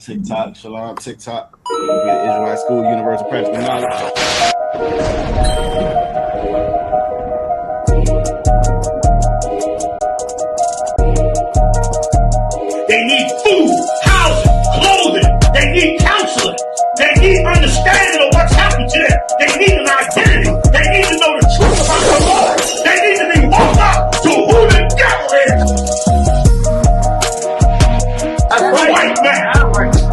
TikTok, Shalom, TikTok. We'll be the Israelite School, Universal Practical Knowledge. They need food, housing, clothing. They need counseling. They need understanding of what's happened to them. They need an identity. They need to know the truth about the Lord. They need to be woke up to who the devil is. That's a white man.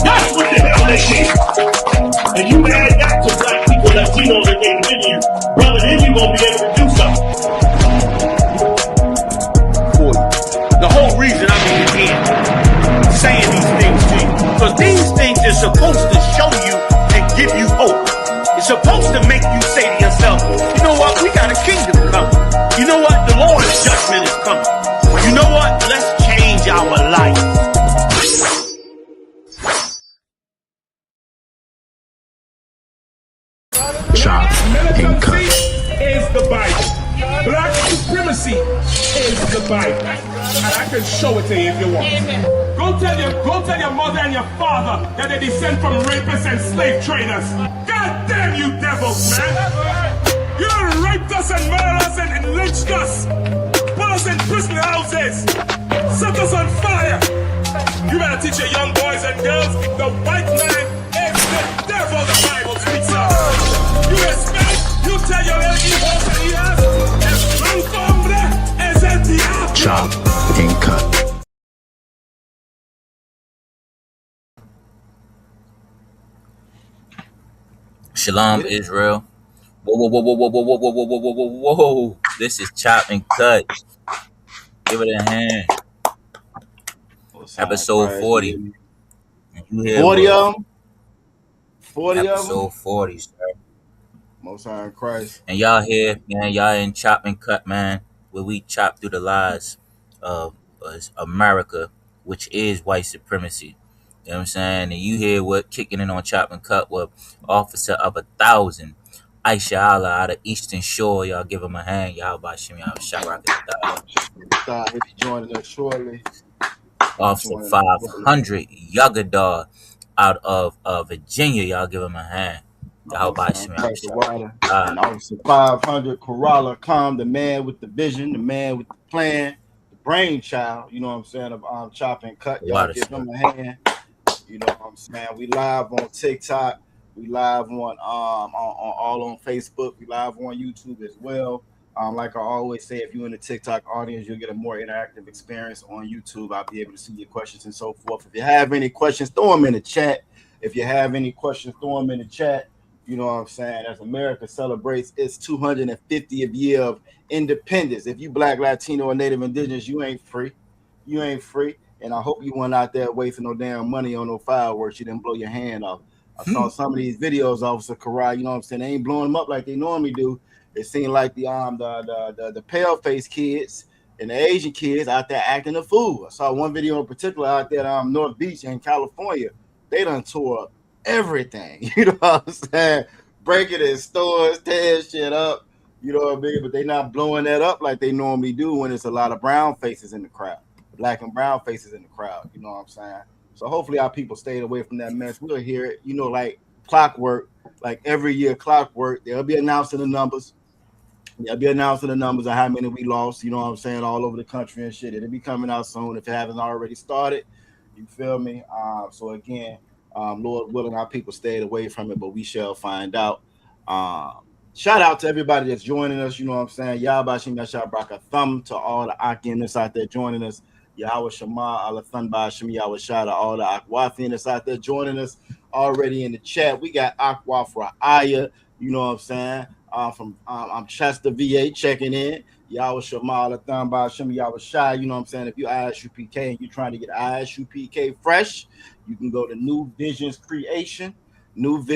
That's what the hell they need. And you add that to black people, Latinos, and Native Indians, brother, then you're going to be able to do something. The whole reason I'm in here saying these things to you, because these things are supposed to show you and give you hope. It's supposed to make you say to yourself, you know what, we got a kingdom coming. You know what, the Lord's judgment is coming. You know what, let's change our life. Chop and cut. Is the Bible. Black supremacy is the Bible. And I can show it to you if you want. Amen. Go tell your mother and your father that they descend from rapists and slave traders. God damn you devils, man. You raped us and murdered us and lynched us. Put us in prison houses. Set us on fire. You better teach your young boys and girls the white man is the devil the Bible speaks of. You expect, you tell your little hijos and hijas, el blanco hombre es el diablo. Chop and cut. Shalom, Israel. Whoa, whoa, whoa, whoa, whoa, whoa, whoa, whoa, whoa, whoa, whoa, whoa. This is Chop and Cut. Give it a hand. Episode 40. You hear 40 of them? 40 of them? Episode 40, sir. Most High in Christ. And y'all here, man. Y'all in Chop and Cut, man, where we chop through the lies of America, which is white supremacy. You know what I'm saying? And you hear what kicking in on Chop and Cut with Officer of 1,000, Aisha Allah out of Eastern Shore. Y'all give him a hand. Y'all by Shimmy out of Shadrach. He'll be joining us shortly. Officer 500, Yagadar out of Virginia. Y'all give him a hand. Y'all by Shimmy out of Shadrach. And Officer 500, Corolla, the man with the vision, the man with the plan, the brainchild, you know what I'm saying, of Chop and Cut. Y'all give him a hand. You know what I'm saying? We live on TikTok. We live on all on Facebook. We live on YouTube as well. Like I always say, if you're in the TikTok audience, you'll get a more interactive experience on YouTube. I'll be able to see your questions and so forth. If you have any questions, throw them in the chat. If you have any questions, throw them in the chat. You know what I'm saying? As America celebrates its 250th year of independence. If you Black, Latino, or Native Indigenous, you ain't free. You ain't free. And I hope you weren't out there wasting no damn money on no fireworks. You didn't blow your hand off. I saw some of these videos, Officer Karai, you know what I'm saying? They ain't blowing them up like they normally do. It seemed like the pale face kids and the Asian kids out there acting a fool. I saw one video in particular out there at North Beach in California. They done tore up everything. You know what I'm saying? Breaking in stores, tearing shit up. You know what I mean? But they not blowing that up like they normally do when it's a lot of brown faces in the crowd. Black and brown faces in the crowd. You know what I'm saying? So hopefully our people stayed away from that mess. We'll hear it, you know, like clockwork, like every year clockwork. They'll be announcing the numbers. They'll be announcing the numbers of how many we lost, you know what I'm saying, all over the country and shit. It'll be coming out soon if it hasn't already started. You feel me? So again, Lord willing, our people stayed away from it, but we shall find out. Shout out to everybody that's joining us, you know what I'm saying? Yahbashim Yashar Braka thumb to all the Akim that's out there joining us. Yahweh Shema, Allah Thunba Shem Yahweh Shada, all the Akwafian that's out there joining us already in the chat. We got Akwa for Aya, you know what I'm saying? I'm Chester VA checking in. Yahweh Shema, Allah Thunba Shem Yahweh Shai, you know what I'm saying? If you ISUPK and you're trying to get ISUPK fresh, you can go to New Visions Creation on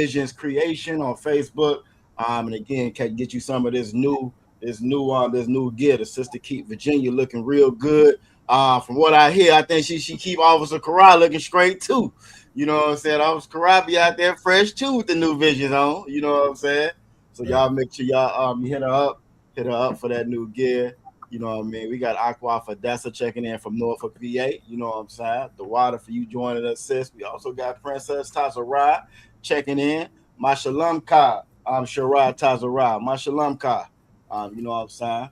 Facebook. And again, can get you some of this new gear. The sister keep Virginia looking real good. From what I hear, I think she keep Officer Karai looking straight too. You know what I'm saying? Officer Karai be out there fresh too with the New Visions on. You know what I'm saying? So y'all make sure y'all you hit her up for that new gear. You know what I mean? We got Aqua Fadessa checking in from Norfolk, VA. You know what I'm saying? The water for you joining us, sis. We also got Princess Tazara checking in. Mashalom Ka. Shara Tazara. Mashalom Ka. You know what I'm saying?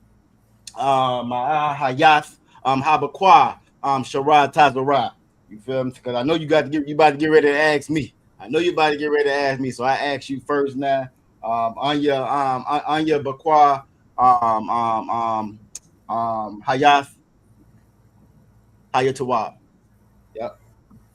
Hayath, Habakwa, Sharad Tazara. You feel me? Because I know you about to get ready to ask me. I know you about to get ready to ask me, so I ask you first now. Anya Bakwa, Hayath, Hayatawab. Yep.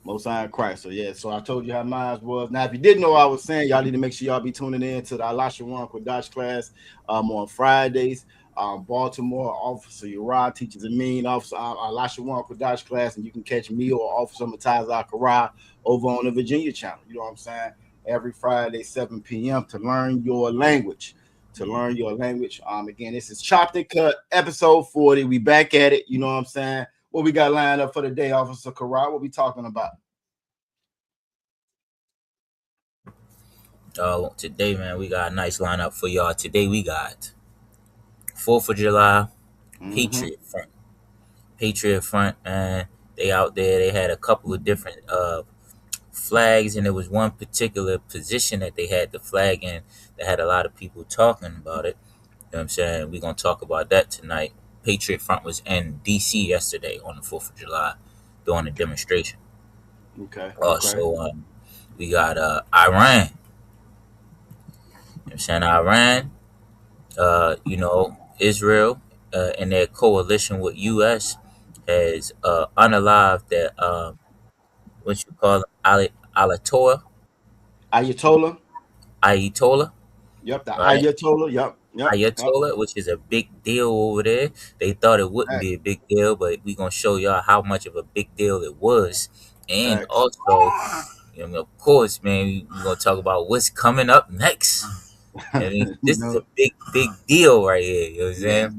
Most High in Christ. So yeah, so I told you how mine was. Now, if you didn't know what I was saying, y'all need to make sure y'all be tuning in to the Alasha One Kodash class on Fridays. Baltimore Officer Uriah teaches a mean Officer Alasha One Kodash class, and you can catch me or Officer Mataz Akara over on the Virginia channel. You know what I'm saying? Every Friday, 7 p.m. to learn your language. Again, this is Chopped and Cut, episode 40. We back at it. You know what I'm saying? What we got lined up for the day, Officer Karat? What we talking about? Today, man, we got a nice lineup for y'all. Today we got 4th of July, Patriot Front. Patriot Front, man. They out there. They had a couple of different flags, and there was one particular position that they had the flag in that had a lot of people talking about it. You know what I'm saying? We're going to talk about that tonight. Patriot Front was in D.C. yesterday on the 4th of July doing a demonstration. Okay. Also, we got Iran. You know what I'm saying? Iran, Israel and their coalition with U.S. has unalived that, what you call it, Ayatollah. Ayatollah. Yep, the Right? Ayatollah. Yep. Ayatollah, which is a big deal over there. They thought it wouldn't be a big deal, but we're going to show y'all how much of a big deal it was. And also, of course, man, we're going to talk about what's coming up next. I mean, this is a big deal right here. You know what I'm saying?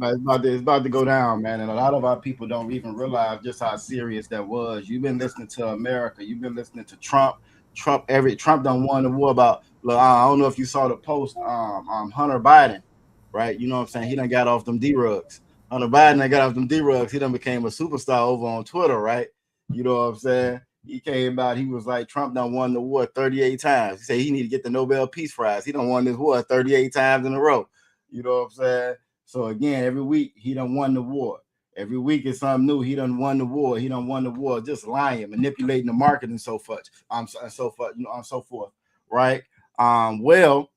It's about to go down, man. And a lot of our people don't even realize just how serious that was. You've been listening to America. You've been listening to Trump. Trump done won the war about. Look, I don't know if you saw the post. Hunter Biden, right? You know what I'm saying? He done got off them D-rugs. Hunter Biden done got off them D-rugs. He done became a superstar over on Twitter, right? You know what I'm saying? He came out, he was like, Trump done won the war 38 times. He said he need to get the Nobel Peace Prize. He done won this war 38 times in a row. You know what I'm saying? So again, every week he done won the war. Every week is something new. He done won the war. Just lying, manipulating the market and so forth. So forth. Right? Well,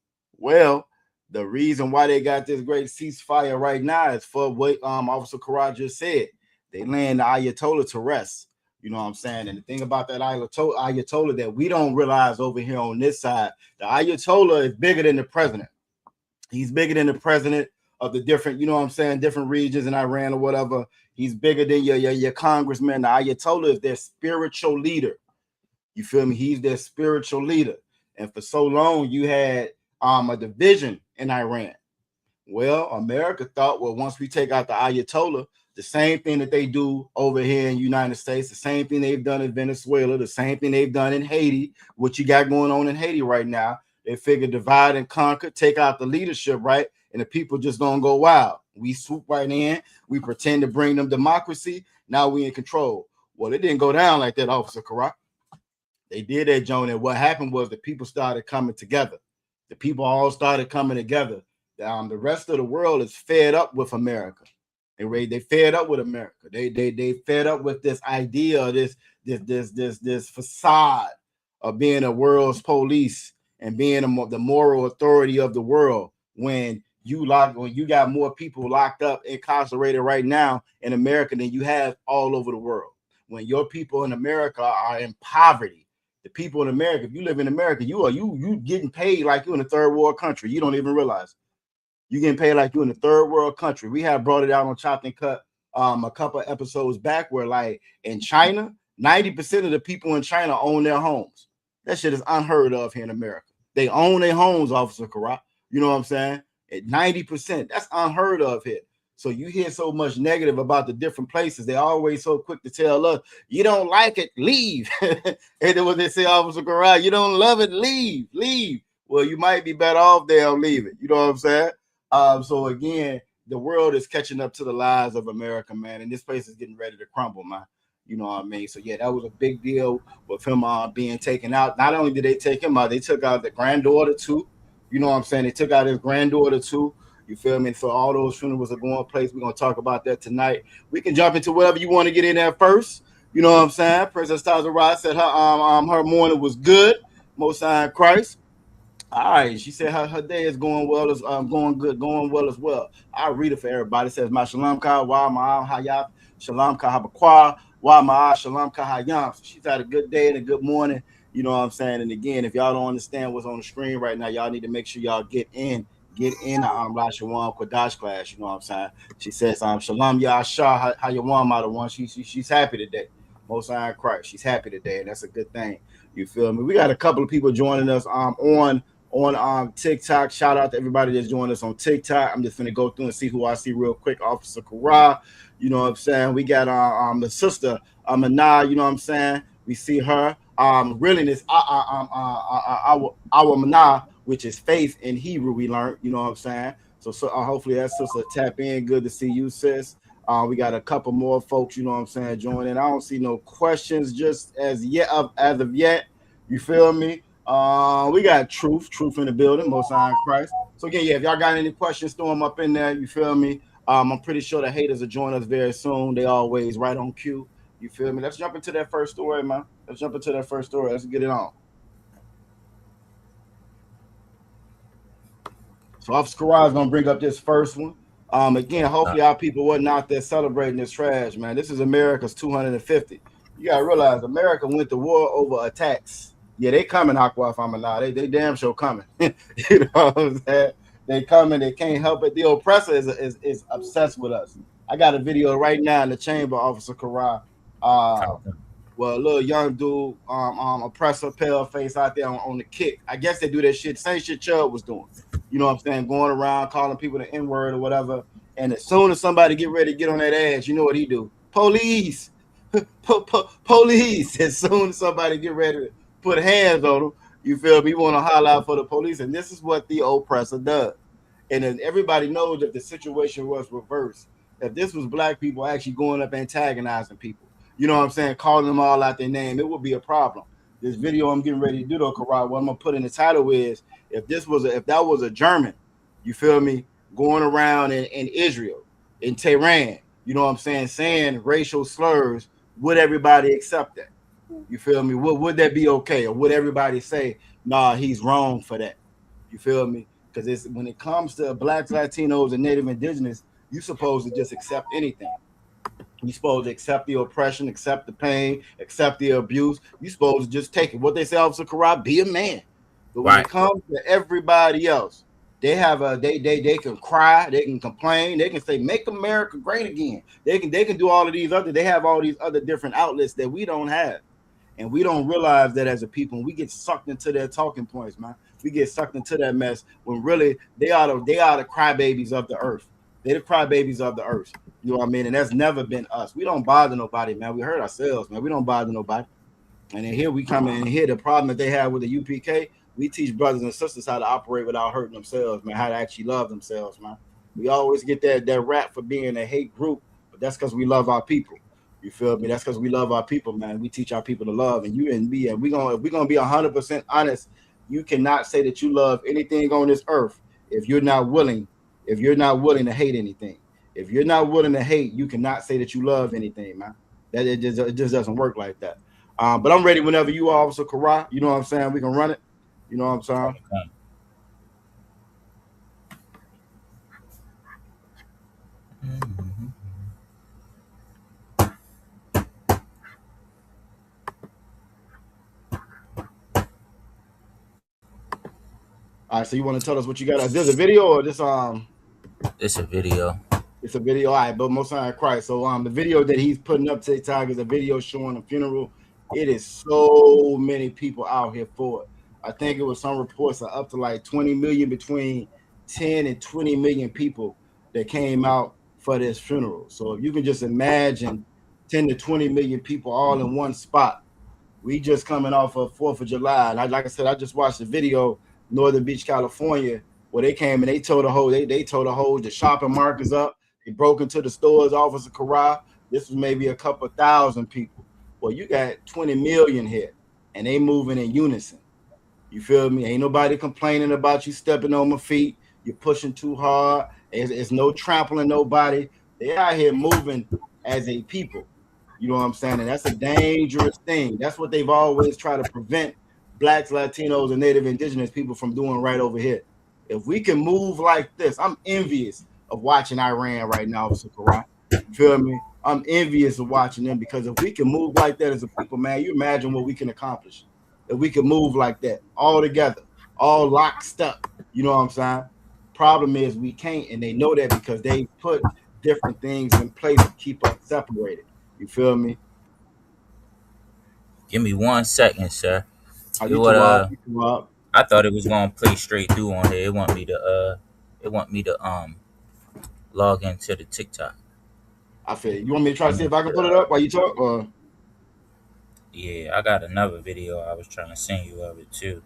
the reason why they got this great ceasefire right now is for what Officer Karaj just said. They laying the Ayatollah to rest. You know what I'm saying? And the thing about that Ayatollah that we don't realize over here on this side, the Ayatollah is bigger than the president. He's bigger than the president of the different, you know what I'm saying, different regions in Iran or whatever. He's bigger than your congressman. The Ayatollah is their spiritual leader. You feel me? He's their spiritual leader. And for so long, you had a division in Iran. Well, America thought, well, once we take out the Ayatollah, the same thing that they do over here in the United States, the same thing they've done in Venezuela, the same thing they've done in Haiti, what you got going on in Haiti right now. They figure divide and conquer, take out the leadership, right? And the people just gonna go wild. We swoop right in, we pretend to bring them democracy. Now we in control. Well, it didn't go down like that, Officer Karak. They did that, Joan, and what happened was the people started coming together. The people all started coming together. The rest of the world is fed up with America. They fed up with America. They fed up with this idea, this facade of being a world's police and being the moral authority of the world. When you got more people locked up, incarcerated right now in America than you have all over the world. When your people in America are in poverty, the people in America, if you live in America, you getting paid like you're in a third world country. You don't even realize it. You getting paid like you in a third world country. We have brought it out on Chopped and Cut a couple of episodes back where, like, in China, 90% of the people in China own their homes. That shit is unheard of here in America. They own their homes, Officer Karat. You know what I'm saying? At 90%, that's unheard of here. So you hear so much negative about the different places. They always so quick to tell us, you don't like it, leave. And then when they say, Officer Karat, you don't love it, leave. Well, you might be better off there, leave it. You know what I'm saying? So again, the world is catching up to the lies of America, man, and this place is getting ready to crumble, man. You know what I mean? So yeah, that was a big deal with him being taken out. Not only did they take him out, they took out the granddaughter too. You know what I'm saying? They took out his granddaughter too. You feel me? So all those funerals are going place. We're gonna talk about that tonight. We can jump into whatever you want to get in there first. You know what I'm saying? Princess Taza Rod said her morning was good. Most High in Christ. All right, she said her day is going well as going well as well. I'll read it for everybody. It says, "My shalom ka wa ma hayat shalom ka habakwa wa ma shalom ka hayam." So she's had a good day and a good morning. You know what I'm saying? And again, if y'all don't understand what's on the screen right now, y'all need to make sure y'all get in Lashawan Kodash class. You know what I'm saying? She says, "Shalom Yahshua Hayawam out of one." She's happy today. Most High in Christ. She's happy today, and that's a good thing. You feel me? We got a couple of people joining us on TikTok. Shout out to everybody that's joining us on TikTok. I'm just gonna go through and see who I see real quick. Officer Kara, you know what I'm saying? We got the sister Mana, you know what I'm saying? We see her. Really this our Mana, which is faith in Hebrew, we learned, you know what I'm saying? So hopefully that sister tap in. Good to see you, sis. We got a couple more folks, you know what I'm saying, joining. I don't see no questions just as of yet. You feel me? We got truth in the building, Most High in Christ. So again, yeah, if y'all got any questions, throw them up in there. You feel me? I'm pretty sure the haters will join us very soon. They always right on cue. You feel me? Let's jump into that first story, man. Let's get it on. So Officer Kara is gonna bring up this first one. Again, hopefully our people wasn't out there celebrating this trash, man. This is America's 250. You gotta realize America went to war over attacks. Yeah, they coming, Aqua Famina. They damn sure coming. You know what I'm saying? They coming. They can't help it. The oppressor is obsessed with us. I got a video right now in the chamber, Officer Kara. Well, a little young dude, oppressor, pale face out there on the kick. I guess they do that shit. Same shit Chubb was doing. You know what I'm saying? Going around calling people the N-word or whatever. And as soon as somebody get ready to get on that ass, you know what he do? Police. Police. As soon as somebody get ready to put hands on them, you feel me? You want to holler out for the police. And this is what the oppressor does. And then everybody knows that the situation was reversed. If this was black people actually going up antagonizing people, you know what I'm saying, calling them all out their name, it would be a problem. This video I'm getting ready to do though, Kara, what I'm gonna put in the title is if that was a German, you feel me, going around in Israel, in Tehran, you know what I'm saying racial slurs, would everybody accept that? You feel me? Would that be okay? Or would everybody say, nah, he's wrong for that? You feel me? Because it's when it comes to blacks, Latinos, and Native Indigenous, you're supposed to just accept anything. You're supposed to accept the oppression, accept the pain, accept the abuse. You're supposed to just take it. What they say, Officer Kara, be a man. But when it comes to everybody else, they have they can cry, they can complain, they can say, make America great again. They can do all of these other, they have all these other different outlets that we don't have. And we don't realize that as a people, we get sucked into their talking points, man. We get sucked into that mess when really they are the crybabies of the earth. They're the crybabies of the earth. You know what I mean? And that's never been us. We don't bother nobody, man. We hurt ourselves, man. We don't bother nobody. And then here we come in and here the problem that they have with the UPK, we teach brothers and sisters how to operate without hurting themselves, man, how to actually love themselves, man. We always get that rap for being a hate group, but that's because we love our people. You feel me? That's because we love our people, man. We teach our people to love, and you and me, and we're gonna be 100% honest. You cannot say that you love anything on this earth if you're not willing to hate anything. If you're not willing to hate, you cannot say that you love anything, man. That it just doesn't work like that. But I'm ready whenever you are, Officer Kara. You know what I'm saying? We can run it. You know what I'm saying? Okay. All right, so you want to tell us what you got? Is this a video or this It's a video. It's a video. All right, but Most High in Christ. So the video that he's putting up TikTok is a video showing a funeral. It is so many people out here for it. I think it was some reports of up to like 20 million, between 10 and 20 million people that came out for this funeral. So if you can just imagine 10 to 20 million people all in one spot. We just coming off of 4th of July. And like I said, I just watched the video, Northern Beach, California. Well, they came and they told the shopping markets up. They broke into the stores, Officer Corral. This was maybe a couple thousand people. Well, you got 20 million here, and they moving in unison. You feel me? Ain't nobody complaining about you stepping on my feet. You're pushing too hard. It's no trampling nobody. They out here moving as a people. You know what I'm saying? And that's a dangerous thing. That's what they've always tried to prevent Blacks, Latinos, and Native Indigenous people from doing right over here. If we can move like this, I'm envious of watching Iran right now, Officer Karan. You feel me? I'm envious of watching them, because if we can move like that as a people, man, you imagine what we can accomplish. If we can move like that, all together, all locked up. You know what I'm saying? Problem is we can't, and they know that because they put different things in place to keep us separated. You feel me? Give me 1 second, sir. I thought it was gonna play straight through on here. It want me to log into the TikTok. I feel you want me to try to see if I can put it up while you talk, or yeah, I got another video I was trying to send you of it too.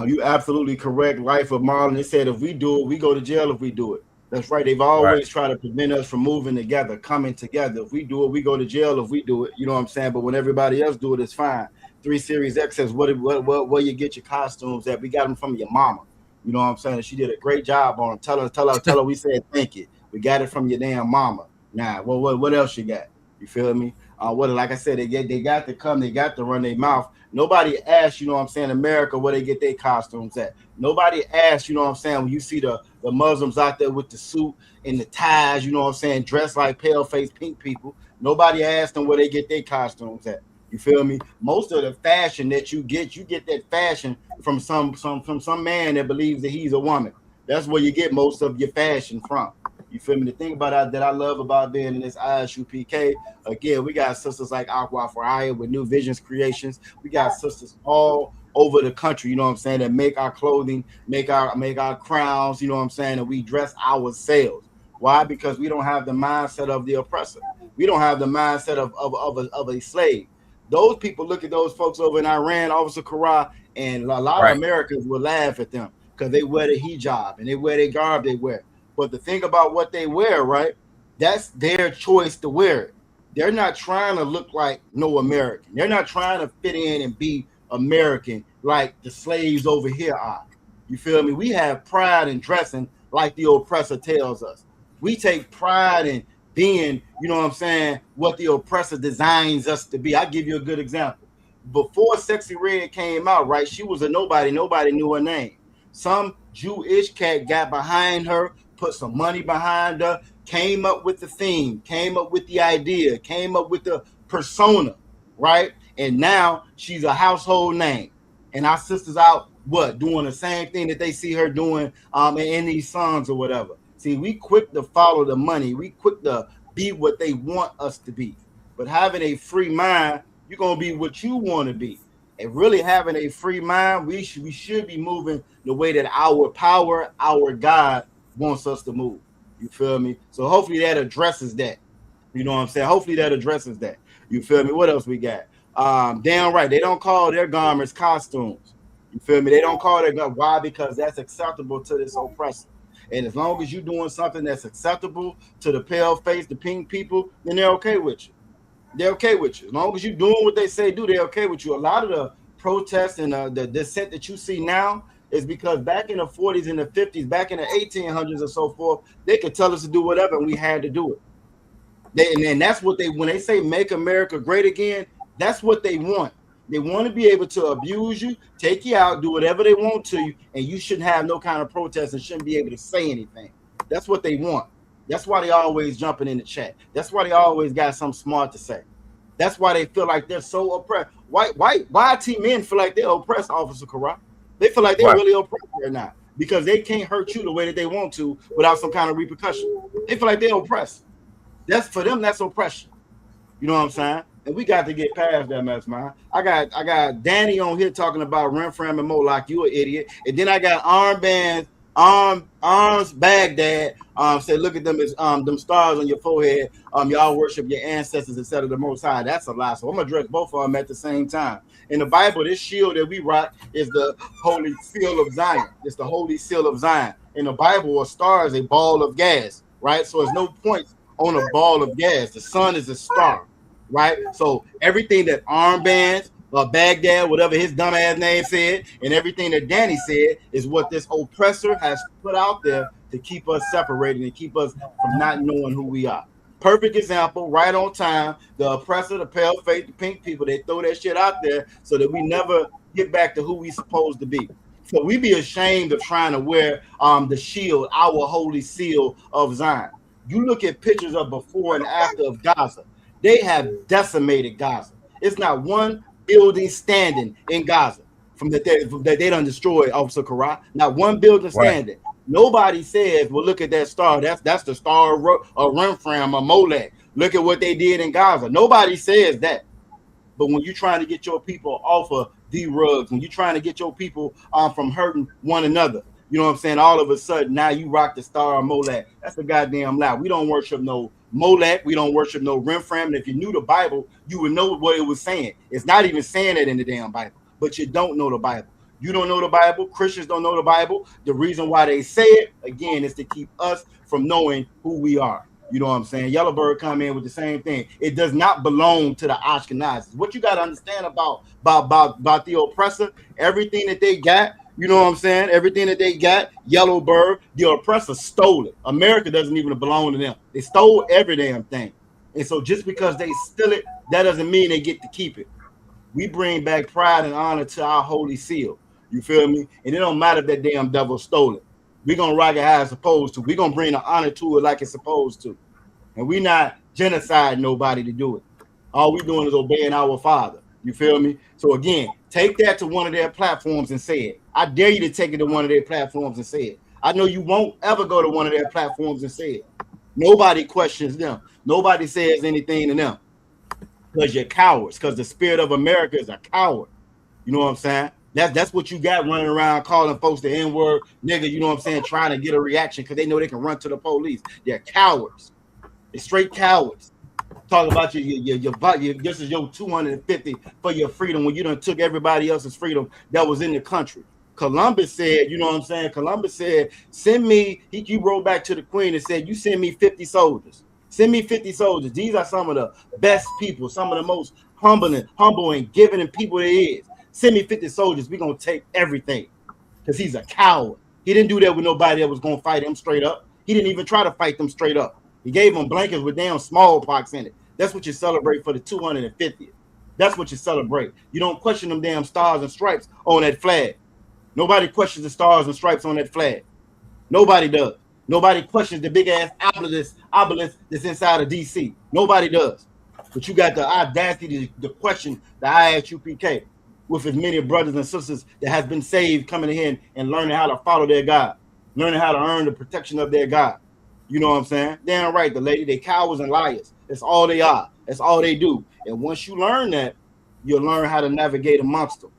You absolutely correct. Life of Marlon. They said if we do it, we go to jail if we do it. That's right. They've always tried to prevent us from moving together, coming together. If we do it, we go to jail if we do it. You know what I'm saying? But when everybody else do it, it's fine. 3 Series X says, where you get your costumes at? We got them from your mama. You know what I'm saying? She did a great job on them. Tell her we said thank you. We got it from your damn mama. Nah, what else you got? You feel me? Like I said, they got to come, they got to run their mouth. Nobody asked, you know what I'm saying, America, where they get their costumes at. Nobody asked, you know what I'm saying, when you see the Muslims out there with the suit and the ties, you know what I'm saying, dressed like pale-faced pink people. Nobody asked them where they get their costumes at. You feel me? Most of the fashion that you get that fashion from some man that believes that he's a woman. That's where you get most of your fashion from. You feel me? The thing about that I love about being in this ISUPK, again, we got sisters like Aqua Faraya with New Visions Creations. We got sisters all over the country, you know what I'm saying, that make our clothing, make our crowns, you know what I'm saying, and we dress ourselves. Why? Because we don't have the mindset of the oppressor. We don't have the mindset of a slave. Those people look at those folks over in Iran, Officer Kara, and a lot of Americans will laugh at them because they wear the hijab and they wear their garb they wear. But the thing about what they wear, right, that's their choice to wear it. They're not trying to look like no American. They're not trying to fit in and be American like the slaves over here are. You feel me? We have pride in dressing like the oppressor tells us. We take pride in being, you know what I'm saying, what the oppressor designs us to be. I'll give you a good example. Before Sexy Red came out, right, she was a nobody. Nobody knew her name. Some Jewish cat got behind her, put some money behind her, came up with the theme, came up with the idea, came up with the persona, right? And now she's a household name. And our sisters out, doing the same thing that they see her doing in these songs or whatever. See, we quick to follow the money. We quick to be what they want us to be. But having a free mind, you're going to be what you want to be. And really having a free mind, we should be moving the way that our power, our God wants us to move. You feel me? So hopefully that addresses that. You know what I'm saying? Hopefully that addresses that. You feel me? What else we got? Damn right. They don't call their garments costumes. You feel me? They don't call their garments. Why? Because that's acceptable to this oppressor. And as long as you're doing something that's acceptable to the pale face, the pink people, then they're okay with you. They're okay with you. As long as you're doing what they say do, they're okay with you. A lot of the protests and the dissent that you see now is because back in the 40s and the 50s, back in the 1800s and so forth, they could tell us to do whatever and we had to do it. And that's what when they say make America great again, that's what they want. They want to be able to abuse you, take you out, do whatever they want to you, and you shouldn't have no kind of protest and shouldn't be able to say anything. That's what they want. That's why they always jumping in the chat. That's why they always got something smart to say. That's why they feel like they're so oppressed. Why team men feel like they're oppressed, Officer Kara? They feel like they're really oppressed right now because they can't hurt you the way that they want to without some kind of repercussion. They feel like they're oppressed. That's for them. That's oppression. You know what I'm saying? And we got to get past that mess, man. I got Danny on here talking about Renfram and Moloch. You an idiot. And then I got armbands, arms Baghdad. Say look at them as them stars on your forehead. Y'all worship your ancestors instead of the Most High. That's a lie. So I'm gonna address both of them at the same time. In the Bible, this shield that we rock is the holy seal of Zion. It's the holy seal of Zion. In the Bible, a star is a ball of gas, right? So there's no points on a ball of gas. The sun is a star, right? So everything that armbands, Baghdad, whatever his dumbass name said, and everything that Danny said is what this oppressor has put out there to keep us separated and keep us from not knowing who we are. Perfect example, right on time. The oppressor, the pale face, the pink people, they throw that shit out there so that we never get back to who we supposed to be. So we be ashamed of trying to wear the shield, our holy seal of Zion. You look at pictures of before and after of Gaza. They have decimated Gaza. It's not one building standing in Gaza from that they done destroyed, Officer Kara. Not one building standing. Right. Nobody says, well, look at that star. That's the star of Renfram or Molech. Look at what they did in Gaza. Nobody says that. But when you're trying to get your people off of D-rugs, when you're trying to get your people from hurting one another, you know what I'm saying? All of a sudden, now you rock the star of Molech. That's a goddamn lie. We don't worship no Molech. We don't worship no Renfram. And if you knew the Bible, you would know what it was saying. It's not even saying that in the damn Bible, but you don't know the Bible. You don't know the Bible. Christians don't know the Bible. The reason why they say it, again, is to keep us from knowing who we are. You know what I'm saying? Yellowbird come in with the same thing. It does not belong to the Ashkenazis. What you got to understand about the oppressor, everything that they got, you know what I'm saying? Everything that they got, Yellowbird, the oppressor stole it. America doesn't even belong to them. They stole every damn thing. And so just because they steal it, that doesn't mean they get to keep it. We bring back pride and honor to our holy seal. You feel me? And it don't matter if that damn devil stole it. We're going to rock it how it's supposed to. We're going to bring the honor to it like it's supposed to. And we're not genocide nobody to do it. All we're doing is obeying our Father. You feel me? So again, take that to one of their platforms and say it. I dare you to take it to one of their platforms and say it. I know you won't ever go to one of their platforms and say it. Nobody questions them. Nobody says anything to them. Because you're cowards. Because the spirit of America is a coward. You know what I'm saying? That's what you got running around calling folks the N-word, nigga, you know what I'm saying, trying to get a reaction because they know they can run to the police. They're cowards. They're straight cowards. Talk about this is your 250 for your freedom when you done took everybody else's freedom that was in the country. Columbus said, you know what I'm saying? Columbus said, send me, he wrote back to the queen and said, you send me 50 soldiers. Send me 50 soldiers. These are some of the best people, some of the most humble and giving people there is. Send me 50 soldiers. We're going to take everything because he's a coward. He didn't do that with nobody that was going to fight him straight up. He didn't even try to fight them straight up. He gave them blankets with damn smallpox in it. That's what you celebrate for the 250th. That's what you celebrate. You don't question them damn stars and stripes on that flag. Nobody questions the stars and stripes on that flag. Nobody does. Nobody questions the big-ass obelisk that's inside of D.C. Nobody does. But you got the audacity to question the ISUPK. With as many brothers and sisters that has been saved coming in and learning how to follow their God, learning how to earn the protection of their God. You know what I'm saying? Damn right, the lady, they cowards and liars. That's all they are. That's all they do. And once you learn that, you'll learn how to navigate amongst them.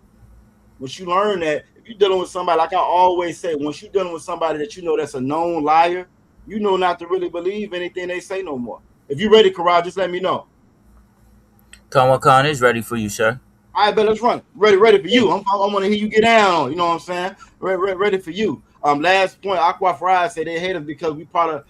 Once you learn that, if you're dealing with somebody, like I always say, once you're dealing with somebody that you know that's a known liar, you know not to really believe anything they say no more. If you're ready, Karal, just let me know. Khan is ready for you, sir. All right, but let's run. Ready for you. I want to hear you get down. You know what I'm saying? Ready for you. Last point, Aqua Fry said they hate us because we part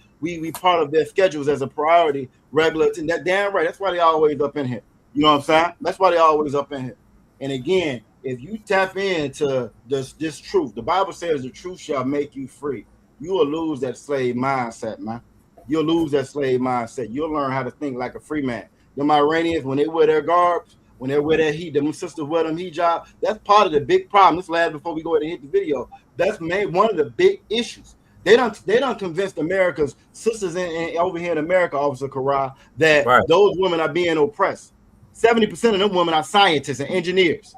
of their schedules as a priority, regular. That damn right. That's why they always up in here. You know what I'm saying? That's why they always up in here. And again, if you tap into this truth, the Bible says the truth shall make you free. You will lose that slave mindset, man. You'll lose that slave mindset. You'll learn how to think like a free man. Them Iranians, when they wear their garbs, when they wear that heat, them sisters wear them hijab, that's part of the big problem. This last before we go ahead and hit the video. That's one of the big issues. They don't convince America's sisters in over here in America, Officer Kara, that those women are being oppressed. 70% of them women are scientists and engineers.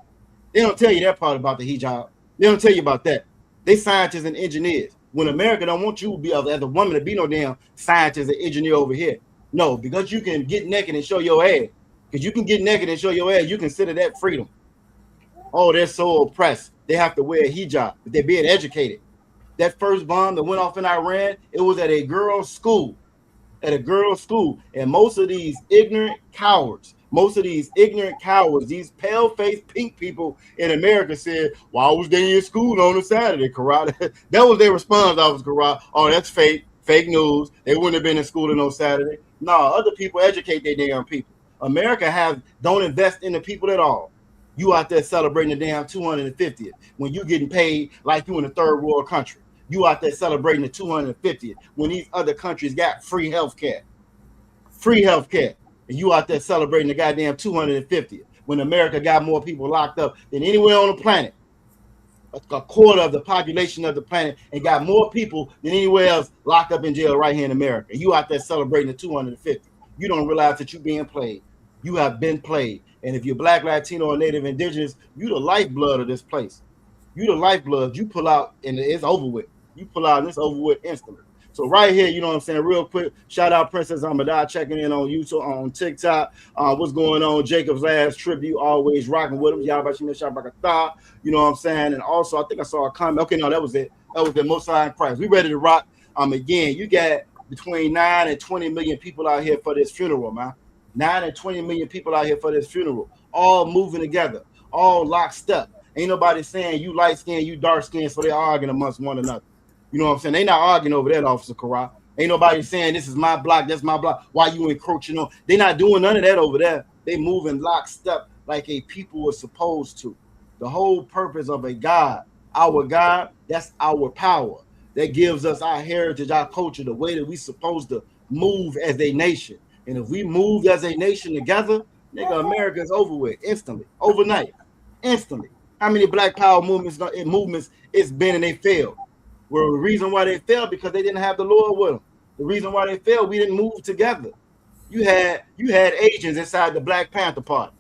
They don't tell you that part about the hijab. They don't tell you about that. They scientists and engineers. When America don't want you to be as a woman to be no damn scientist and engineer over here. No, because you can get naked and show your ass. Because you can get naked and show your ass, you consider that freedom. Oh, they're so oppressed. They have to wear a hijab, but they're being educated. That first bomb that went off in Iran, it was at a girls' school. At a girls' school. And most of these ignorant cowards Most of these ignorant cowards, these pale-faced pink people in America said, why was they in school on a Saturday, Karate? That was their response, Officer Karate. Oh, that's fake news. They wouldn't have been in school on Saturday. No, other people educate their damn people. America don't invest in the people at all. You out there celebrating the damn 250th when you getting paid like you in a third world country. You out there celebrating the 250th when these other countries got free health care. Free health care. And you out there celebrating the goddamn 250th when America got more people locked up than anywhere on the planet. A quarter of the population of the planet and got more people than anywhere else locked up in jail right here in America. You out there celebrating the 250. You don't realize that you're being played. You have been played. And if you're Black, Latino, or Native Indigenous, you the lifeblood of this place. You the lifeblood. You pull out and it's over with. You pull out and it's over with instantly. So right here, you know what I'm saying? Real quick, shout out Princess Amadai checking in on YouTube, on TikTok. What's going on? Jacob's last tribute, always rocking with him. You know what I'm saying? And also, I think I saw a comment. Okay, no, that was it. That was the Most High in Christ. We ready to rock. Again, you got between 9 and 20 million people out here for this funeral, man. 9 and 20 million people out here for this funeral, all moving together, all lockstep. Ain't nobody saying you light skin, you dark skin, so they're arguing amongst one another. You know what I'm saying? They not arguing over that, Officer Kara. Ain't nobody saying this is my block, that's my block. Why you encroaching on? They not doing none of that over there. They moving lockstep like a people are supposed to. The whole purpose of a God, our God, that's our power. That gives us our heritage, our culture, the way that we supposed to move as a nation. And if we moved as a nation together, nigga, America is over with instantly, overnight, instantly. How many Black Power movements it's been and they failed? Well, the reason why they failed because they didn't have the Lord with them. The reason why they failed, we didn't move together. You had Asians inside the Black Panther Party.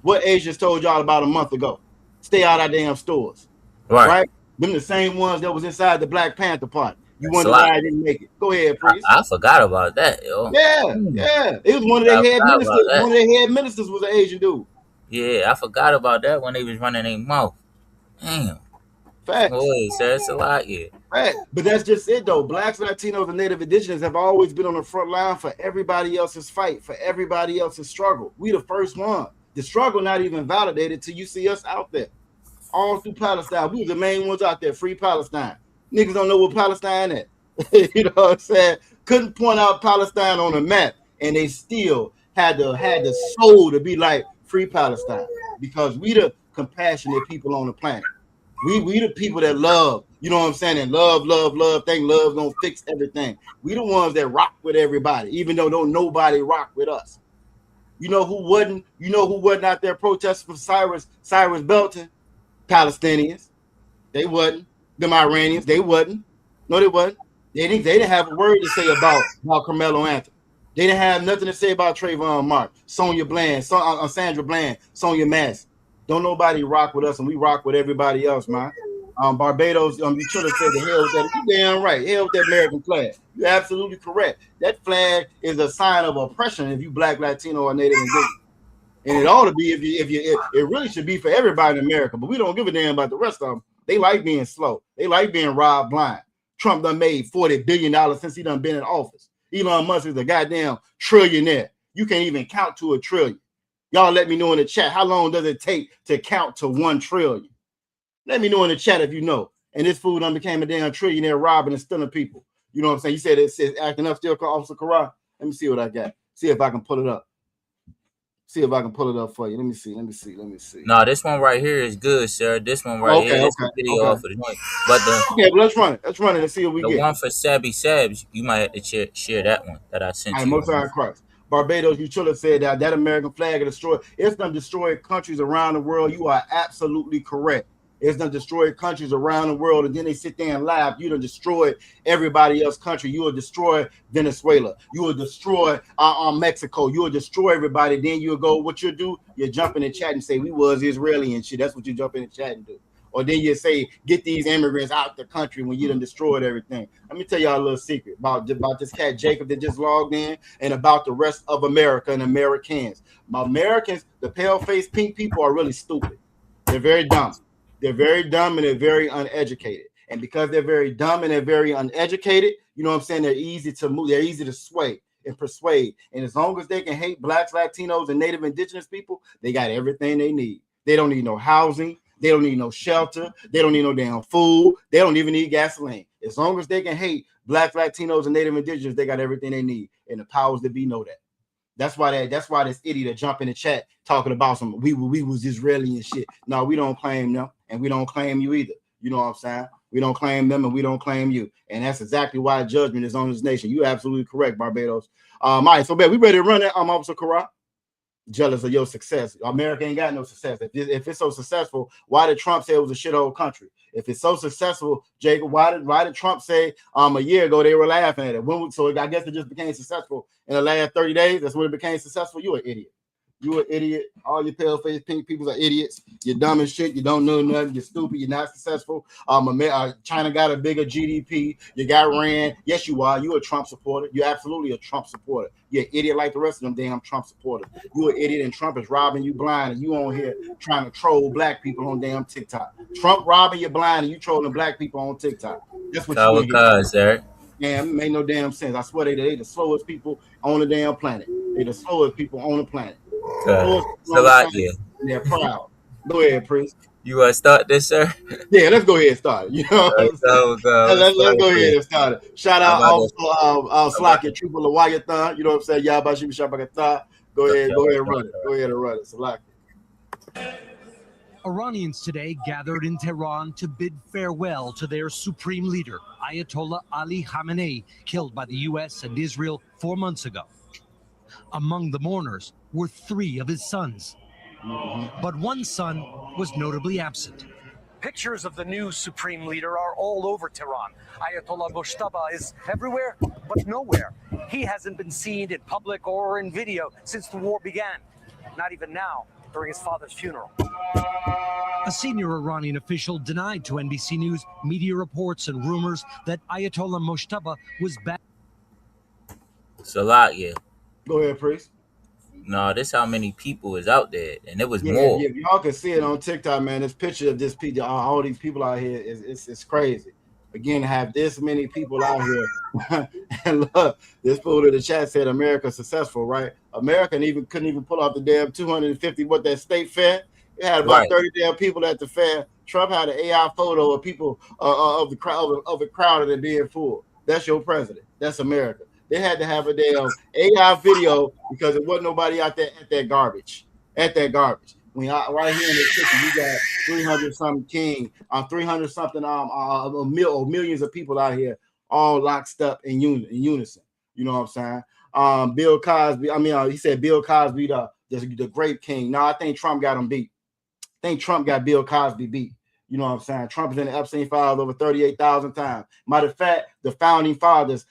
What Asians told y'all about a month ago? Stay out of damn stores, right? Them the same ones that was inside the Black Panther Party. You wonder why I didn't make it. Go ahead, please. I forgot about that, yo. Yeah. It was one of their head ministers. One of their head ministers was an Asian dude. Yeah, I forgot about that when they was running their mouth. Damn. Facts. Boy, that's a lot, yeah. Right. But that's just it, though. Blacks, Latinos, and Native Indigenous have always been on the front line for everybody else's fight, for everybody else's struggle. We the first one. The struggle not even validated till you see us out there. All through Palestine. We were the main ones out there. Free Palestine. Niggas don't know what Palestine is. You know what I'm saying? Couldn't point out Palestine on a map, and they still had the soul to be like free Palestine, because we the compassionate people on the planet. We the people that love, you know what I'm saying, and love, think love gonna fix everything. We the ones that rock with everybody, even though don't nobody rock with us. You know who wasn't out there protesting for Cyrus Belton? Palestinians. They wasn't. Them Iranians, they wasn't. No, they wasn't. They didn't have a word to say about Carmelo Anthony. They didn't have nothing to say about Trayvon Martin, Sonia Bland, Sandra Bland, Sonia Massey. Don't nobody rock with us, and we rock with everybody else, man. Barbados, you should have said the hell with that. You damn right. Hell with that American flag. You're absolutely correct. That flag is a sign of oppression if you Black, Latino, or Native Indigenous. And it ought to be it really should be for everybody in America, but we don't give a damn about the rest of them. They like being slow. They like being robbed blind. Trump done made $40 billion since he done been in office. Elon Musk is a goddamn trillionaire. You can't even count to a trillion. Y'all let me know in the chat, how long does it take to count to 1 trillion? Let me know in the chat if you know. And this fool done became a damn trillionaire robbing and stealing people. You know what I'm saying? You said it says acting up still, Officer Kara. Let me see what I got. See if I can pull it up. See if I can pull it up for you. Let me see. No, this one right here is good, sir. This one right here is the video off of the joint. But let's run it. Let's run it and see what we get. The one for Sabby Sabs, you might have to share that one that I sent you. Most High Christ. Barbados, you should have said that American flag is destroyed. It's done destroyed countries around the world. You are absolutely correct. It's done destroyed countries around the world, and then they sit there and laugh. You done destroyed everybody else's country. You will destroy Venezuela. You will destroy Mexico. You will destroy everybody. Then you'll go, what you'll do? You jump in the chat and say, we was Israeli and shit. That's what you jump in the chat and do. Or then you say, get these immigrants out the country when you done destroyed everything. Let me tell y'all a little secret about this cat Jacob that just logged in, and about the rest of America and Americans. My Americans, the pale-faced pink people, are really stupid. They're very dumb. They're very dumb and they're very uneducated. And because they're very dumb and they're very uneducated, you know what I'm saying, they're easy to move. They're easy to sway. and persuade. And as long as they can hate blacks, Latinos, and Native Indigenous people, they got everything they need. They don't need no housing. They don't need no shelter. They don't need no damn food. They don't even need gasoline. As long as they can hate blacks, Latinos, and Native Indigenous, they got everything they need. And the powers that be know that. That's why this idiot that jump in the chat talking about some we was Israeli and shit. No, we don't claim them, and we don't claim you either. You know what I'm saying? We don't claim them, and we don't claim you. And that's exactly why judgment is on this nation. You're absolutely correct, Barbados. All right, so we ready to run that. Officer Karat. Jealous of your success. America ain't got no success. If it's so successful, why did Trump say it was a shithole country? If it's so successful, Jacob, why did Trump say a year ago they were laughing at it? So I guess it just became successful in the last 30 days. That's when it became successful. You're an idiot. You're an idiot. All your pale face pink people are idiots. You're dumb as shit. You don't know nothing. You're stupid. You're not successful. China got a bigger GDP. You got ran. Yes, you are. You're a Trump supporter. You're absolutely a Trump supporter. You're an idiot like the rest of them damn Trump supporters. You're an idiot, and Trump is robbing you blind, and you on here trying to troll black people on damn TikTok. Trump robbing you blind, and you trolling black people on TikTok. That's what you're doing. Sir. Yeah, it made no damn sense. I swear they the slowest people on the damn planet. They the slowest people on the planet. They're proud. Go ahead, Priest. You want to start this, sir? Yeah, let's go ahead and start it. You know, let's go ahead and start it. Shout out also Slack and Trooper Lawayathon. You know what I'm saying? Y'all about Shabakatha. Go ahead and run it. Go ahead and run it. Slack. Iranians today gathered in Tehran to bid farewell to their supreme leader, Ayatollah Ali Khamenei, killed by the U.S. and Israel 4 months ago. Among the mourners were 3 of his sons. But one son was notably absent. Pictures of the new supreme leader are all over Tehran. Ayatollah Moshtaba is everywhere, but nowhere. He hasn't been seen in public or in video since the war began. Not even now, during his father's funeral. A senior Iranian official denied to NBC News media reports and rumors that Ayatollah Moshtaba was back. Salakia. Go ahead, Priest. No, this how many people is out there, and it was more. Yeah, y'all can see it on TikTok, man. This picture of this people, all these people out here it's crazy. Again, to have this many people out here, and look, this fool in the chat said America successful, right? America couldn't even pull off the damn 250 what that state fair. It had about 30 damn people at the fair. Trump had an AI photo of people of the crowd that being full. That's your president. That's America. They had to have a damn AI video because there wasn't nobody out there at that garbage. When right here in the picture, you got 300 something king, 300 something millions of people out here, all locked up in unison. You know what I'm saying? Bill Cosby. He said Bill Cosby the great king. No, I think Trump got him beat. I think Trump got Bill Cosby beat. You know what I'm saying? Trump is in the Epstein files over 38,000 times. Matter of fact, the founding fathers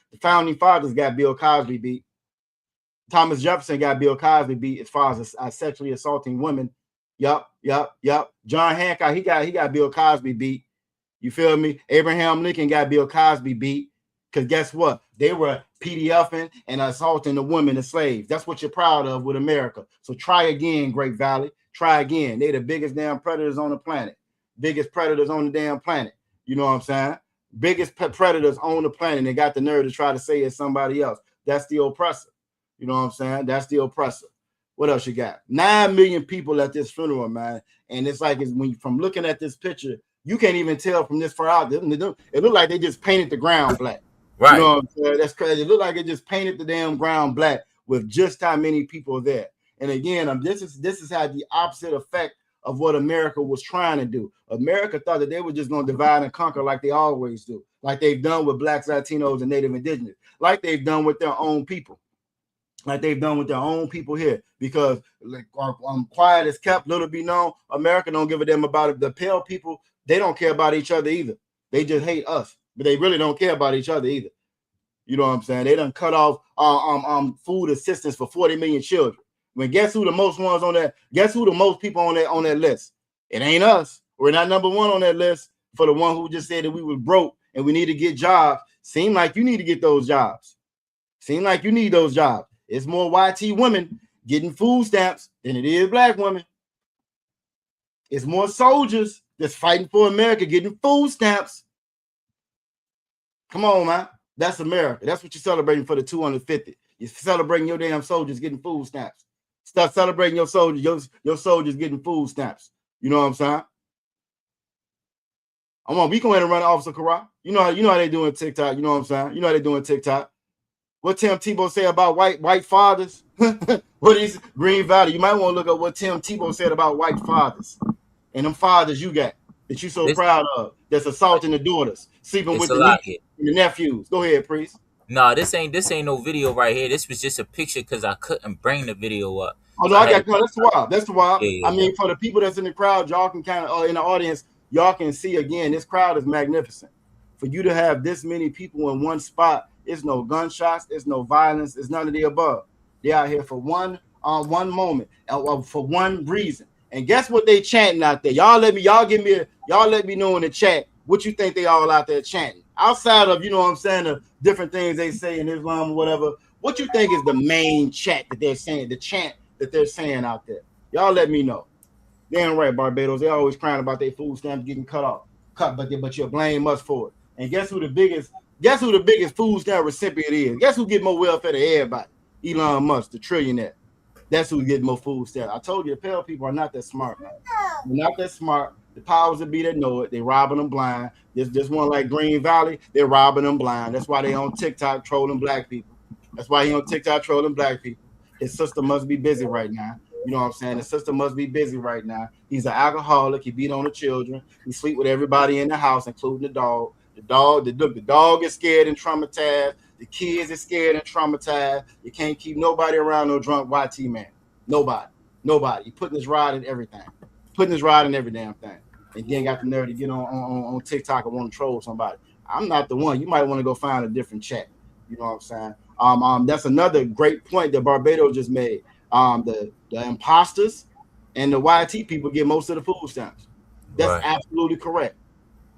got Bill Cosby beat. Thomas Jefferson got Bill Cosby beat as far as sexually assaulting women. Yup. John Hancock, he got Bill Cosby beat. You feel me? Abraham Lincoln got Bill Cosby beat. Because guess what? They were PDFing and assaulting the women and slaves. That's what you're proud of with America. So try again, Great Valley. Try again. They the biggest damn predators on the planet. Biggest predators on the damn planet. You know what I'm saying? Biggest predators on the planet. They got the nerve to try to say it's somebody else. That's the oppressor. You know what I'm saying? That's the oppressor. What else you got? 9 million people at this funeral, man. And it's like from looking at this picture, you can't even tell from this far out. It looked like they just painted the ground black. Right. You know what I'm saying? That's crazy. It looked like it just painted the damn ground black with just how many people there. And again, this is how the opposite effect of what America was trying to do. America thought that they were just going to divide and conquer like they always do, like they've done with blacks, Latinos, and Native Indigenous, like they've done with their own people, here. Because like quiet is kept, little be known. America don't give a damn about it. The pale people, they don't care about each other either. They just hate us, but they really don't care about each other either. You know what I'm saying? They done cut off food assistance for 40 million children. When guess who the most ones on that? Guess who the most people on that list? It ain't us. We're not number one on that list for the one who just said that we was broke and we need to get jobs. Seem like you need to get those jobs. Seem like you need those jobs. It's more YT women getting food stamps than it is black women. It's more soldiers that's fighting for America getting food stamps. Come on, man. That's America. That's what you're celebrating for the 250. You're celebrating your damn soldiers getting food stamps. Start celebrating your soldiers, your soldiers getting food stamps. You know what I'm saying? We go ahead and run Officer Corral. You know how they doing TikTok. You know what I'm saying? You know how they doing TikTok. What Tim Tebow say about white fathers? What is Green Valley? You might want to look up what Tim Tebow said about white fathers and them fathers you got that you so proud of. That's assaulting the daughters, sleeping with the nieces and the nephews. Go ahead, priest. No, this ain't no video right here. This was just a picture because I couldn't bring the video up. Oh no, that's wild. That's wild. Yeah, I mean, for the people that's in the crowd, y'all can kind of in the audience, y'all can see again. This crowd is magnificent. For you to have this many people in one spot, it's no gunshots, it's no violence, it's none of the above. They out here for one moment, for one reason. And guess what they chanting out there? Y'all let me know in the chat what you think they all out there chanting. Outside of, you know what I'm saying, the different things they say in Islam or whatever, what you think is the main chat that they're saying, the chant that they're saying out there? Y'all let me know. Damn right, Barbados. They always crying about their food stamps getting cut, but you blame us for it. And guess who the biggest food stamp recipient is? Guess who get more welfare than everybody? Elon Musk, the trillionaire. That's who gets more food stamps. I told you, the pale people are not that smart, man. They're not that smart. The powers that be that know it, they robbing them blind. This one like Green Valley, they're robbing them blind. That's why they on TikTok trolling black people. That's why he on TikTok trolling black people. His sister must be busy right now. You know what I'm saying? His sister must be busy right now. He's an alcoholic. He beat on the children. He sleep with everybody in the house, including the dog. The dog is scared and traumatized. The kids are scared and traumatized. You can't keep nobody around no drunk YT man. Nobody. He putting his rod in everything. Putting his rod in every damn thing. And then got the nerve to get on TikTok and want to troll somebody. I'm not the one. You might want to go find a different chat. You know what I'm saying? That's another great point that Barbados just made. The imposters and the YT people get most of the food stamps. That's absolutely correct.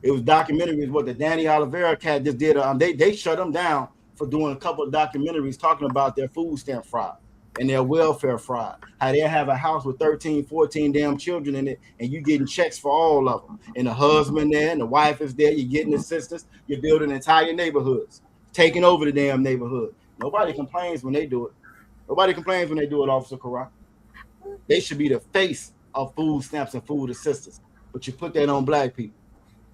It was documentaries. What the Danny Oliveira cat just did. They shut them down for doing a couple of documentaries talking about their food stamp fraud and their welfare fraud. How they have a house with 13, 14 damn children in it, and you getting checks for all of them. And the husband there, and the wife is there. You're getting assistance. You're building entire neighborhoods, taking over the damn neighborhood. Nobody complains when they do it. Nobody complains when they do it, Officer Corral. They should be the face of food stamps and food assistance. But you put that on black people.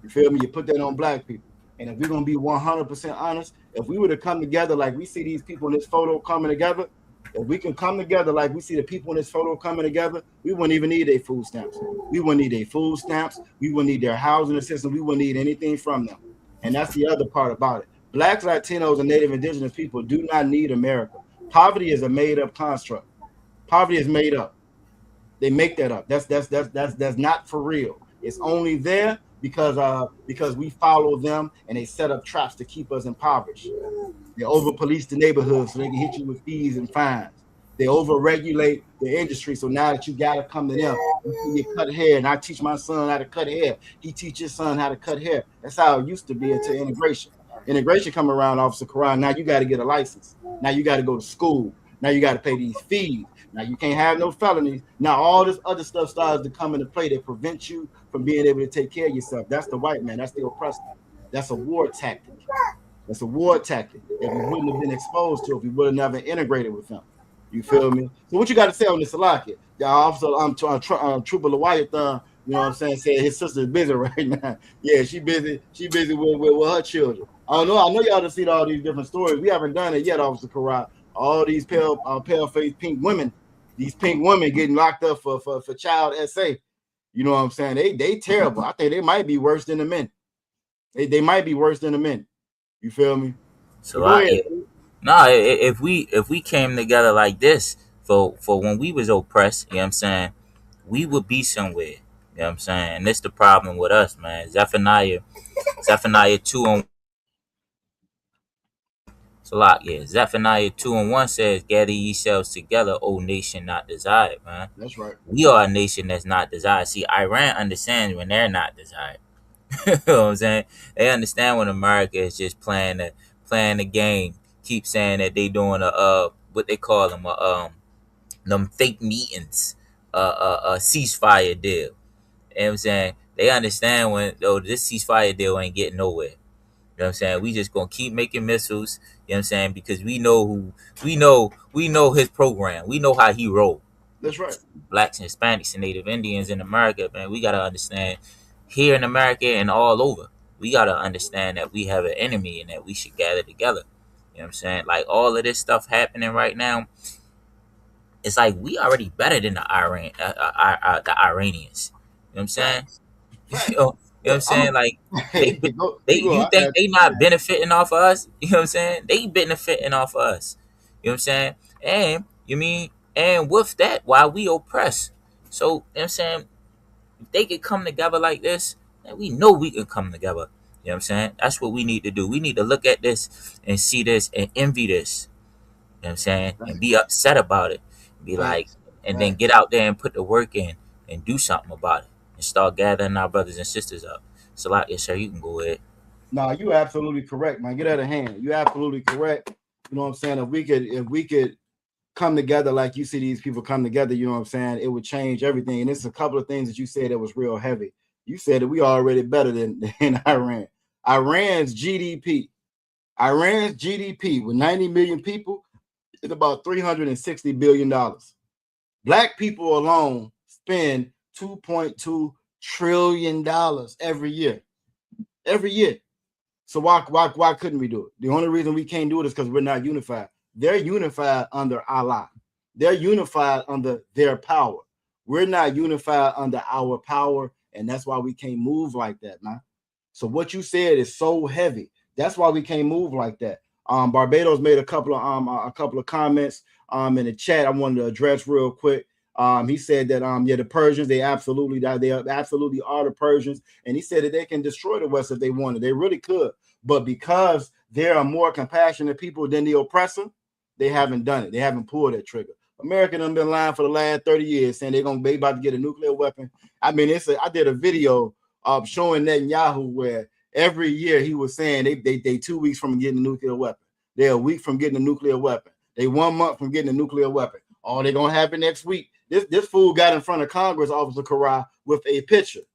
You feel me? You put that on black people. And if we're going to be 100% honest, if we were to come together like we see these people in this photo coming together, if we can come together like we see the people in this photo coming together, we wouldn't even need their food stamps. We wouldn't need their food stamps. We wouldn't need their housing assistance. We wouldn't need anything from them. And that's the other part about it. Blacks, Latinos, and Native Indigenous people do not need America. Poverty is a made-up construct. Poverty is made up. They make that up. That's not for real. It's only there because we follow them and they set up traps to keep us impoverished. They over-police the neighborhoods so they can hit you with fees and fines. They over-regulate the industry, so now that you got to come to them, you cut hair, and I teach my son how to cut hair. He teaches his son how to cut hair. That's how it used to be until integration. Integration come around, Officer Corral. Now you got to get a license. Now you got to go to school. Now you got to pay these fees. Now you can't have no felonies. Now all this other stuff starts to come into play that prevents you from being able to take care of yourself. That's the white man. That's the oppressor. That's a war tactic. That's a war tactic that we wouldn't have been exposed to if we would have never integrated with them. You feel me? So what you got to say on this Salakia? Officer Trooper Lewiathan, you know what I'm saying, said his sister's busy right now. Yeah, she busy with her children. I don't know. I know y'all done seen all these different stories. We haven't done it yet, Officer Corral. All these pale-faced pink women, these pink women getting locked up for child SA. You know what I'm saying? They terrible. I think they might be worse than the men. They might be worse than the men. You feel me? So if we came together like this for when we was oppressed, you know what I'm saying, we would be somewhere. You know what I'm saying? And that's the problem with us, man. Zephaniah 2:1. Zephaniah 2:1 says, "Gather yourselves together, O nation not desired." Man, that's right. We are a nation that's not desired. See, Iran understands when they're not desired. You know what I'm saying? They understand when America is just playing the game. Keep saying that they doing what they call them fake meetings, a ceasefire deal. You know what I'm saying? They understand when this ceasefire deal ain't getting nowhere. know what I'm saying? We just gonna keep making missiles, you know what I'm saying? Because we know his program. We know how he roll. That's right. Blacks and Hispanics and Native Indians in America, man, we gotta understand here in America and all over. We gotta understand that we have an enemy and that we should gather together. You know what I'm saying? Like all of this stuff happening right now, it's like we already better than the Iranians. You know what I'm saying? Facts. you Facts. know, you know what I'm Look, I'm saying? Like hey, go, you I think got they you, not man. benefiting off of us? You know what I'm saying? They benefiting off of us. You know what I'm saying? And you mean and with that, why we oppress. So you know what I'm saying? If they could come together like this, then we know we can come together. You know what I'm saying? That's what we need to do. We need to look at this and see this and envy this. You know what I'm saying? And be upset about it. Be like, Facts. and then get Facts. out there and put the work in and do something about it. And start gathering our brothers and sisters up. So like, yes, sir, you can go ahead. No, you absolutely correct, man. Get out of hand. You absolutely correct. You know what I'm saying? If we could come together like you see these people come together, you know what I'm saying? It would change everything. And it's a couple of things that you said that was real heavy. You said that we already better than Iran. Iran's GDP. Iran's GDP with 90 million people is about $360 billion. Black people alone spend $2.2 trillion every year. Every year. So why couldn't we do it? The only reason we can't do it is because we're not unified. They're unified under Allah. They're unified under their power. We're not unified under our power, and that's why we can't move like that, man. So what you said is so heavy. That's why we can't move like that. Barbados made a couple of comments in the chat I wanted to address real quick. He said that the Persians, they absolutely are the Persians, and he said that they can destroy the West if they wanted. They really could, but because they are more compassionate people than the oppressor, they haven't done it. They haven't pulled that trigger. America done been lying for the last 30 years, saying they're gonna be about to get a nuclear weapon. I mean, I did a video showing Netanyahu where every year he was saying they 2 weeks from getting a nuclear weapon. They're a week from getting a nuclear weapon. They 1 month from getting a nuclear weapon. Oh, they're gonna happen next week. This fool got in front of Congress, Officer Kara, with a picture. It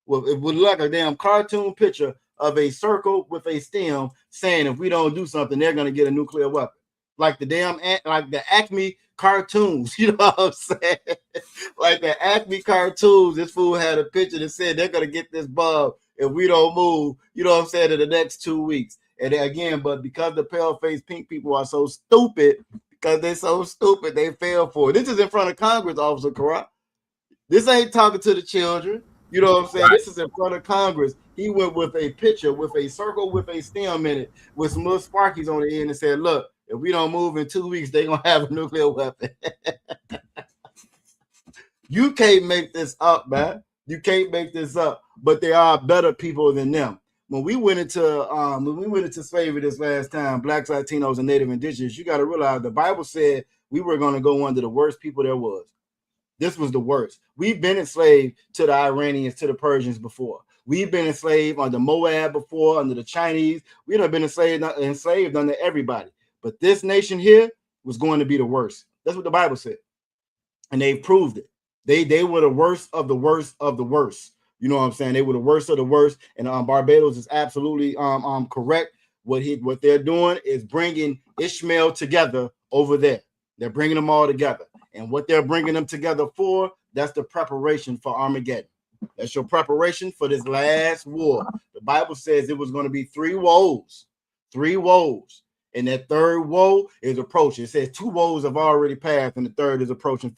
would look like a damn cartoon picture of a circle with a stem saying if we don't do something, they're gonna get a nuclear weapon. Like the Acme cartoons, you know what I'm saying? Like the Acme cartoons, this fool had a picture that said they're gonna get this bulb if we don't move, you know what I'm saying, in the next 2 weeks. And again, but because the pale-faced pink people are so stupid, because they're so stupid, they fell for it. This is in front of Congress, Officer Karat. This ain't talking to the children. You know what I'm saying? Right. This is in front of Congress. He went with a picture with a circle with a stem in it with some little sparkies on the end and said, look, if we don't move in 2 weeks, they're going to have a nuclear weapon. You can't make this up, man. You can't make this up. But there are better people than them. When we went into slavery this last time, blacks, Latinos, and Native Indigenous, you got to realize the Bible said we were going to go under the worst people there was. This was the worst. We've been enslaved to the Iranians, to the Persians before. We've been enslaved under Moab before, under the Chinese. We've been enslaved under everybody. But this nation here was going to be the worst. That's what the Bible said. And they've proved it. They were the worst of the worst of the worst. You know what I'm saying? They were the worst of the worst. And Barbados is absolutely correct. What they're doing is bringing Ishmael together over there. They're bringing them all together. And what they're bringing them together for, that's the preparation for Armageddon. That's your preparation for this last war. The Bible says it was going to be 3 woes. 3 woes. And that third woe is approaching. It says 2 woes have already passed, and the third is approaching.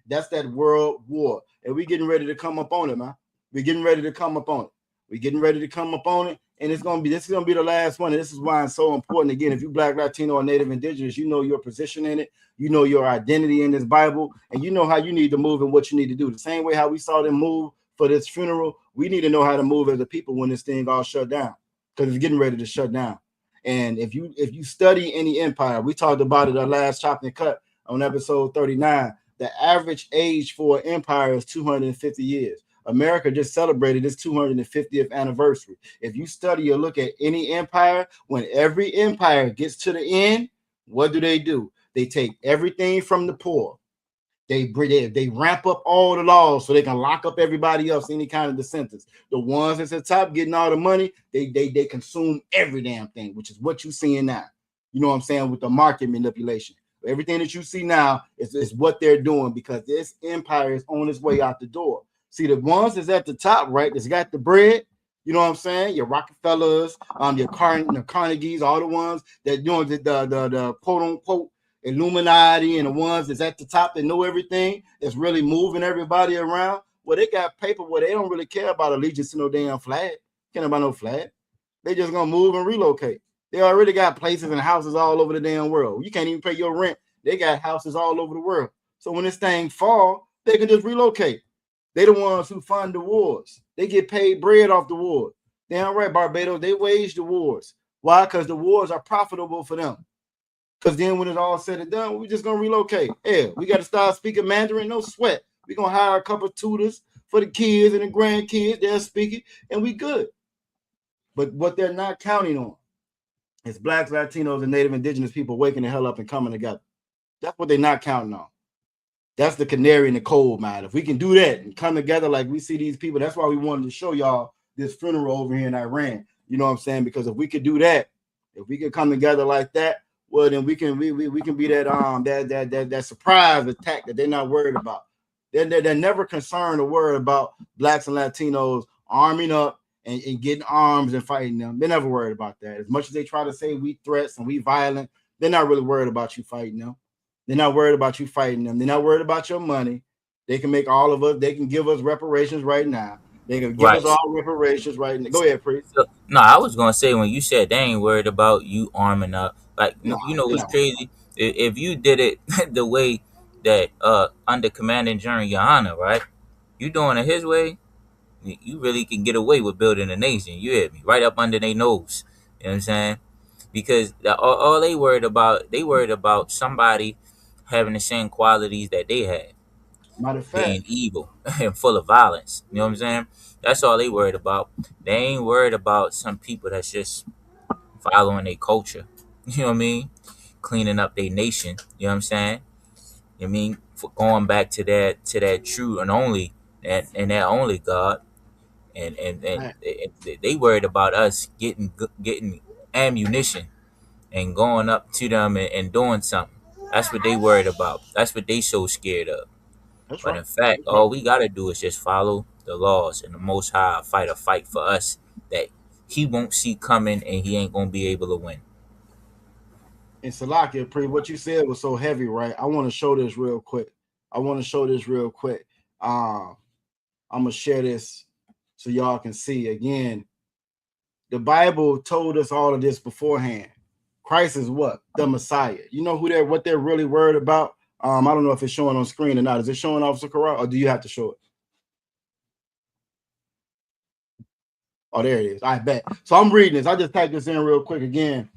That's that world war. And we're getting ready to come up on it, man. We're getting ready to come up on it. We're getting ready to come up on it. And this is gonna be the last one. And this is why it's so important. Again, if you Black, Latino, or Native Indigenous, you know your position in it, you know your identity in this Bible, and you know how you need to move and what you need to do. The same way how we saw them move for this funeral, we need to know how to move as a people when this thing all shut down, because it's getting ready to shut down. And if you study any empire, we talked about it our last Chopped and Cut on episode 39. The average age for an empire is 250 years. America just celebrated its 250th anniversary. If you study or look at any empire, when every empire gets to the end, what do? They take everything from the poor. They ramp up all the laws so they can lock up everybody else, any kind of dissenters. The ones that's at the top getting all the money, they consume every damn thing, which is what you're seeing now. You know what I'm saying? With the market manipulation. Everything that you see now is what they're doing, because this empire is on its way out the door. See, the ones that's at the top, right, that's got the bread, you know what I'm saying? Your Rockefellers, your Carnegies, all the ones that doing the quote unquote Illuminati, and the ones that's at the top that know everything, that's really moving everybody around. Well, they got paper where they don't really care about allegiance to no damn flag. Care about no flag. They just gonna move and relocate. They already got places and houses all over the damn world. You can't even pay your rent. They got houses all over the world. So when this thing fall, they can just relocate. They the ones who fund the wars. They get paid bread off the war. Damn right, Barbados. They wage the wars. Why? Because the wars are profitable for them. Because then when it's all said and done, we're just going to relocate. Yeah, we got to start speaking Mandarin. No sweat. We're going to hire a couple of tutors for the kids and the grandkids. They'll speak it, and we good. But what they're not counting on is Blacks, Latinos, and Native Indigenous people waking the hell up and coming together. That's what they're not counting on. That's the canary in the coal mine. If we can do that and come together like we see these people, that's why we wanted to show y'all this funeral over here in Iran. You know what I'm saying? Because if we could do that, if we could come together like that, well, then we can be that surprise attack that they're not worried about. They're never concerned or worried about Blacks and Latinos arming up and getting arms and fighting them. They're never worried about that. As much as they try to say we threats and we violent, they're not really worried about you fighting them. They're not worried about you fighting them. They're not worried about your money. They can make all of us, they can give us reparations right now. They can give us all reparations right now. Go ahead, Priest. So, no, I was going to say, when you said they ain't worried about you arming up, like, you know what's crazy? If you did it the way that under Commanding General Your Honor, right? You doing it his way, you really can get away with building a nation. You hear me? Right up under their nose. You know what I'm saying? Because all they worried about somebody having the same qualities that they had. Matter of fact, being evil and full of violence. You know what I'm saying? That's all they worried about. They ain't worried about some people that's just following their culture. You know what I mean? Cleaning up their nation. You know what I'm saying? I mean, for going back to that true and only and that only God. And they worried about us getting ammunition and going up to them and doing something. That's what they worried about. That's what they so scared of. But in fact, all we gotta do is just follow the laws, and the Most High fight a fight for us that He won't see coming, and He ain't gonna be able to win. And Salakia, Pre, what you said was so heavy, right? I want to show this real quick. I'm gonna share this so y'all can see again. The Bible told us all of this beforehand. Christ is what? The Messiah. You know what they're really worried about? I don't know if it's showing on screen or not. Is it showing, Officer Corral, or do you have to show it? Oh, there it is. I bet. So I'm reading this. I just typed this in real quick again.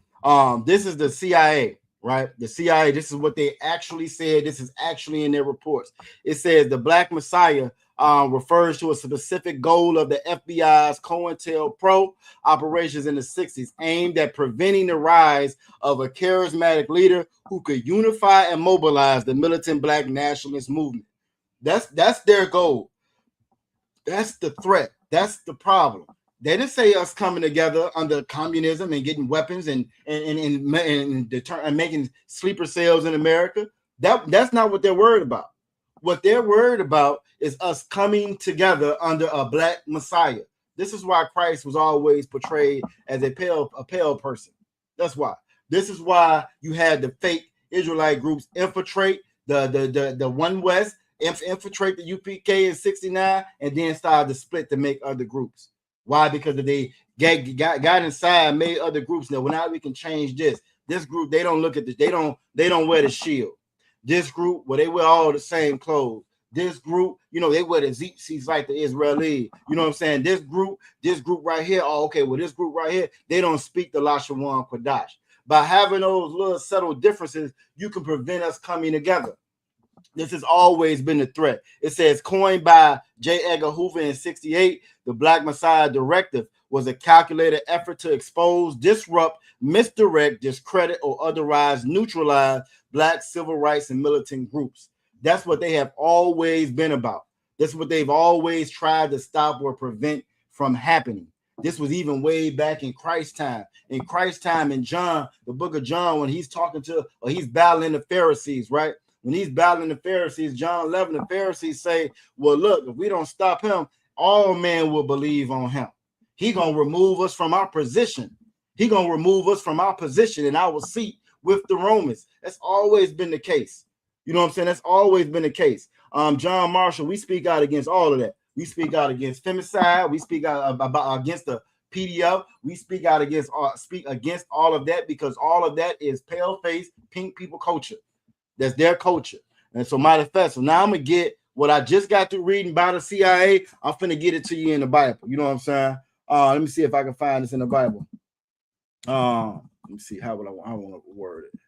This is the CIA, right? The CIA, this is what they actually said. This is actually in their reports. It says the Black Messiah refers to a specific goal of the FBI's COINTELPRO operations in the 60s, aimed at preventing the rise of a charismatic leader who could unify and mobilize the militant Black nationalist movement. That's their goal. That's the threat. That's the problem. They didn't say us coming together under communism and getting weapons and making sleeper cells in America. That's not what they're worried about. What they're worried about is us coming together under a Black Messiah. This is why Christ was always portrayed as a pale person. That's why. This is why you had the fake Israelite groups infiltrate the One West, infiltrate the UPK in 69, and then started to split to make other groups. Why? Because they got inside, made other groups. Now, now we can change this. This group, they don't look at this. They don't wear the shield. This group, well, they wear all the same clothes. This group, they wear the zits like the Israeli. You know what I'm saying? This group right here. Oh, okay. Well, this group right here, they don't speak the Lashawan Kodash. By having those little subtle differences, you can prevent us coming together. This has always been the threat. It says, coined by J. Edgar Hoover in 1968, the Black Messiah Directive was a calculated effort to expose, disrupt, misdirect, discredit, or otherwise neutralize Black civil rights and militant groups. That's what they have always been about. That's what they've always tried to stop or prevent from happening. This was even way back in Christ's time. In Christ's time, in John, the book of John, when he's talking to, or he's battling the Pharisees, right? When he's battling the Pharisees, John 11, the Pharisees say, well, look, if we don't stop him, all men will believe on him. He going to remove us from our position. He going to remove us from our position in our seat with the Romans. That's always been the case. You know what I'm saying? That's always been the case. John Marshall, we speak out against all of that. We speak out against femicide. We speak out against the PDF. We speak out against all of that, because all of that is pale face pink people culture. That's their culture. And so matter of fact, so now I'm gonna get what I just got through reading by the CIA. I'm finna get it to you in the Bible. You know what I'm saying? Let me see if I can find this in the Bible. Let me see how would I want to word it.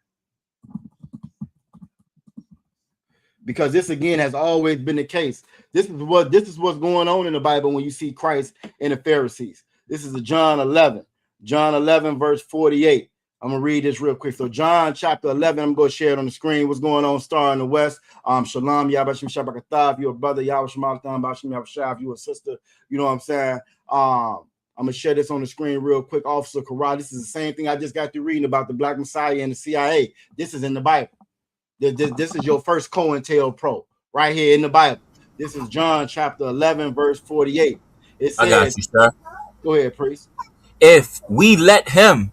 Because this again has always been the case. This is what's going on in the Bible when you see Christ and the Pharisees. This is John 11 verse 48. I'm gonna read this real quick. So John chapter 11, I'm gonna share it on the screen. What's going on? Star in the West. Shalom, Yabashim Shabakatah. If you're a brother, Yabashim Bashim Yabashah. If you're a sister, you know what I'm saying. I'm gonna share this on the screen real quick. Officer Corral. This is the same thing I just got through reading about the Black Messiah and the CIA. This is in the Bible. This is your first COINTELPRO right here in the Bible. This is John chapter 11, verse 48. It says, I got you, sir. Go ahead, priest. If we let him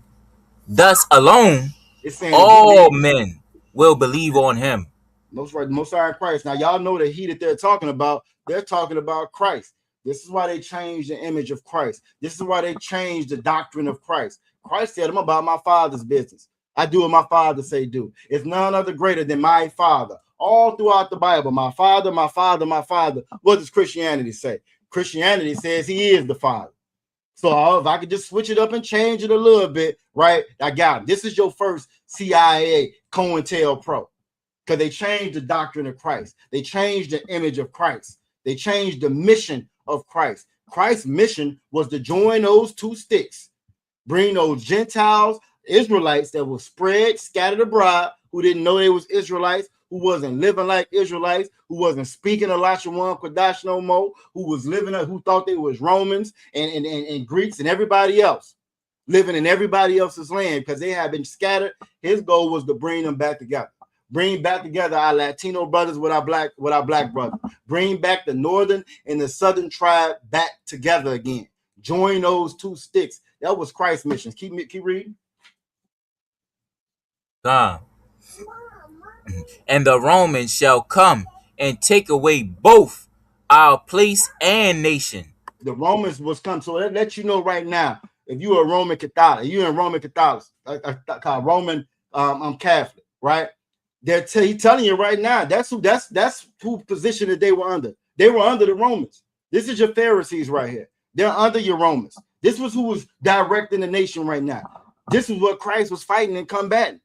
thus alone, It's saying all men will believe on him. Most High Christ. Now, y'all know the he that they're talking about Christ. This is why they changed the image of Christ. This is why they changed the doctrine of Christ. Christ said, I'm about my Father's business. I do what my Father say do. It's none other greater than my Father. All throughout the Bible, my Father, my Father, my Father. What does Christianity say? Christianity says he is the Father. So if I could just switch it up and change it a little bit, right? I got it. This is your first CIA COINTELPRO, because they changed the doctrine of Christ. They changed the image of Christ. They changed the mission of Christ. Christ's mission was to join those two sticks, bring those Gentiles, Israelites that were scattered abroad, who didn't know they was Israelites, who wasn't living like Israelites, who wasn't speaking Elishawan Kodash no more, who was living, who thought they was Romans and Greeks and everybody else, living in everybody else's land because they had been scattered. His goal was to bring them back together. Bring back together our Latino brothers with our black brothers. Bring back the northern and the southern tribe back together again. Join those two sticks. That was Christ's mission. Keep reading. And the Romans shall come and take away both our place and nation. The Romans was come. So that lets you know right now, if you're a Roman Catholic, you're in Roman Catholic, Roman Catholic, right? He's telling you right now, that's who position that they were under. They were under the Romans. This is your Pharisees right here. They're under your Romans. This was who was directing the nation right now. This is what Christ was fighting and combating.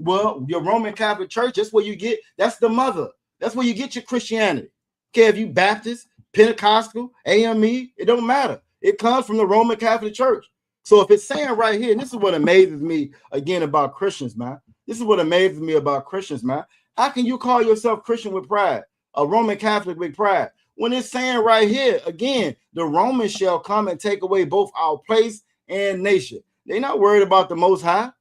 Well, your Roman Catholic Church, that's where you get, that's the mother. That's where you get your Christianity. Okay, if you Baptist, Pentecostal, AME, it don't matter. It comes from the Roman Catholic Church. So if it's saying right here, and this is what amazes me again about Christians, man. This is what amazes me about Christians, man. How can you call yourself Christian with pride, a Roman Catholic with pride, when it's saying right here, again, the Romans shall come and take away both our place and nation? They're not worried about the Most High.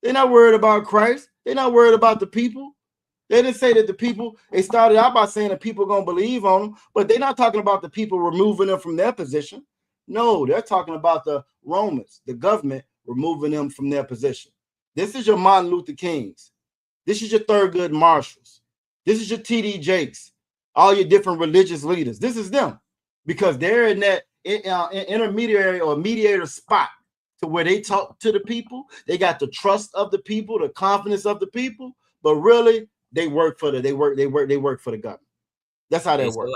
They're not worried about Christ. They're not worried about the people. They didn't say that the people, they started out by saying that people are going to believe on them, but they're not talking about the people removing them from their position. No, they're talking about the Romans, the government removing them from their position. This is your Martin Luther Kings. This is your Thurgood Marshalls. This is your T.D. Jakes, all your different religious leaders. This is them because they're in that intermediary or mediator spot to where they talk to the people. They got the trust of the people, the confidence of the people, but really they work for the government. That's how they work.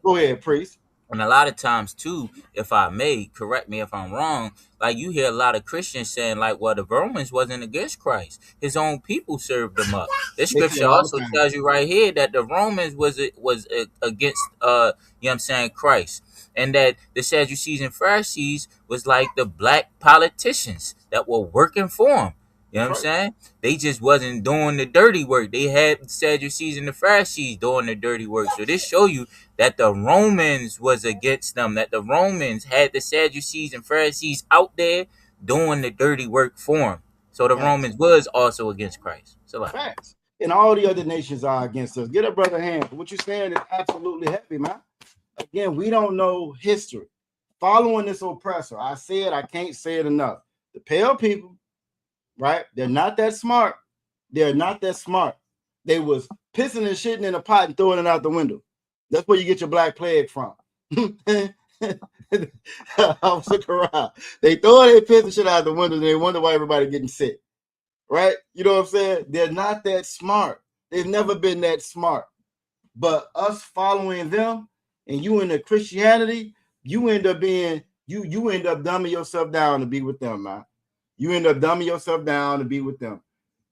Go ahead, priest. And a lot of times too, if I may, correct me if I'm wrong, like you hear a lot of Christians saying like, well, the Romans wasn't against Christ. His own people served him up. This scripture also tells you right here that the Romans was against you know what I'm saying, Christ. And that the Sadducees and Pharisees was like the black politicians that were working for him. You know You know what I'm saying? They just wasn't doing the dirty work. They had the Sadducees and the Pharisees doing the dirty work. So this show you that the Romans was against them, that the Romans had the Sadducees and Pharisees out there doing the dirty work for them. So the Romans was also against Christ. So like, facts. And all the other nations are against us. Get a brother hand. What you're saying is absolutely heavy, man. Again, we don't know history. Following this oppressor, I can't say it enough. The pale people, right? They're not that smart. They're not that smart. They was pissing and shitting in a pot and throwing it out the window. That's where you get your black plague from. They throw their piss and shit out the window and they wonder why everybody getting sick. Right? You know what I'm saying? They're not that smart. They've never been that smart. But us following them and you into Christianity, you end up being, you end up dumbing yourself down to be with them, man. You end up dumbing yourself down to be with them.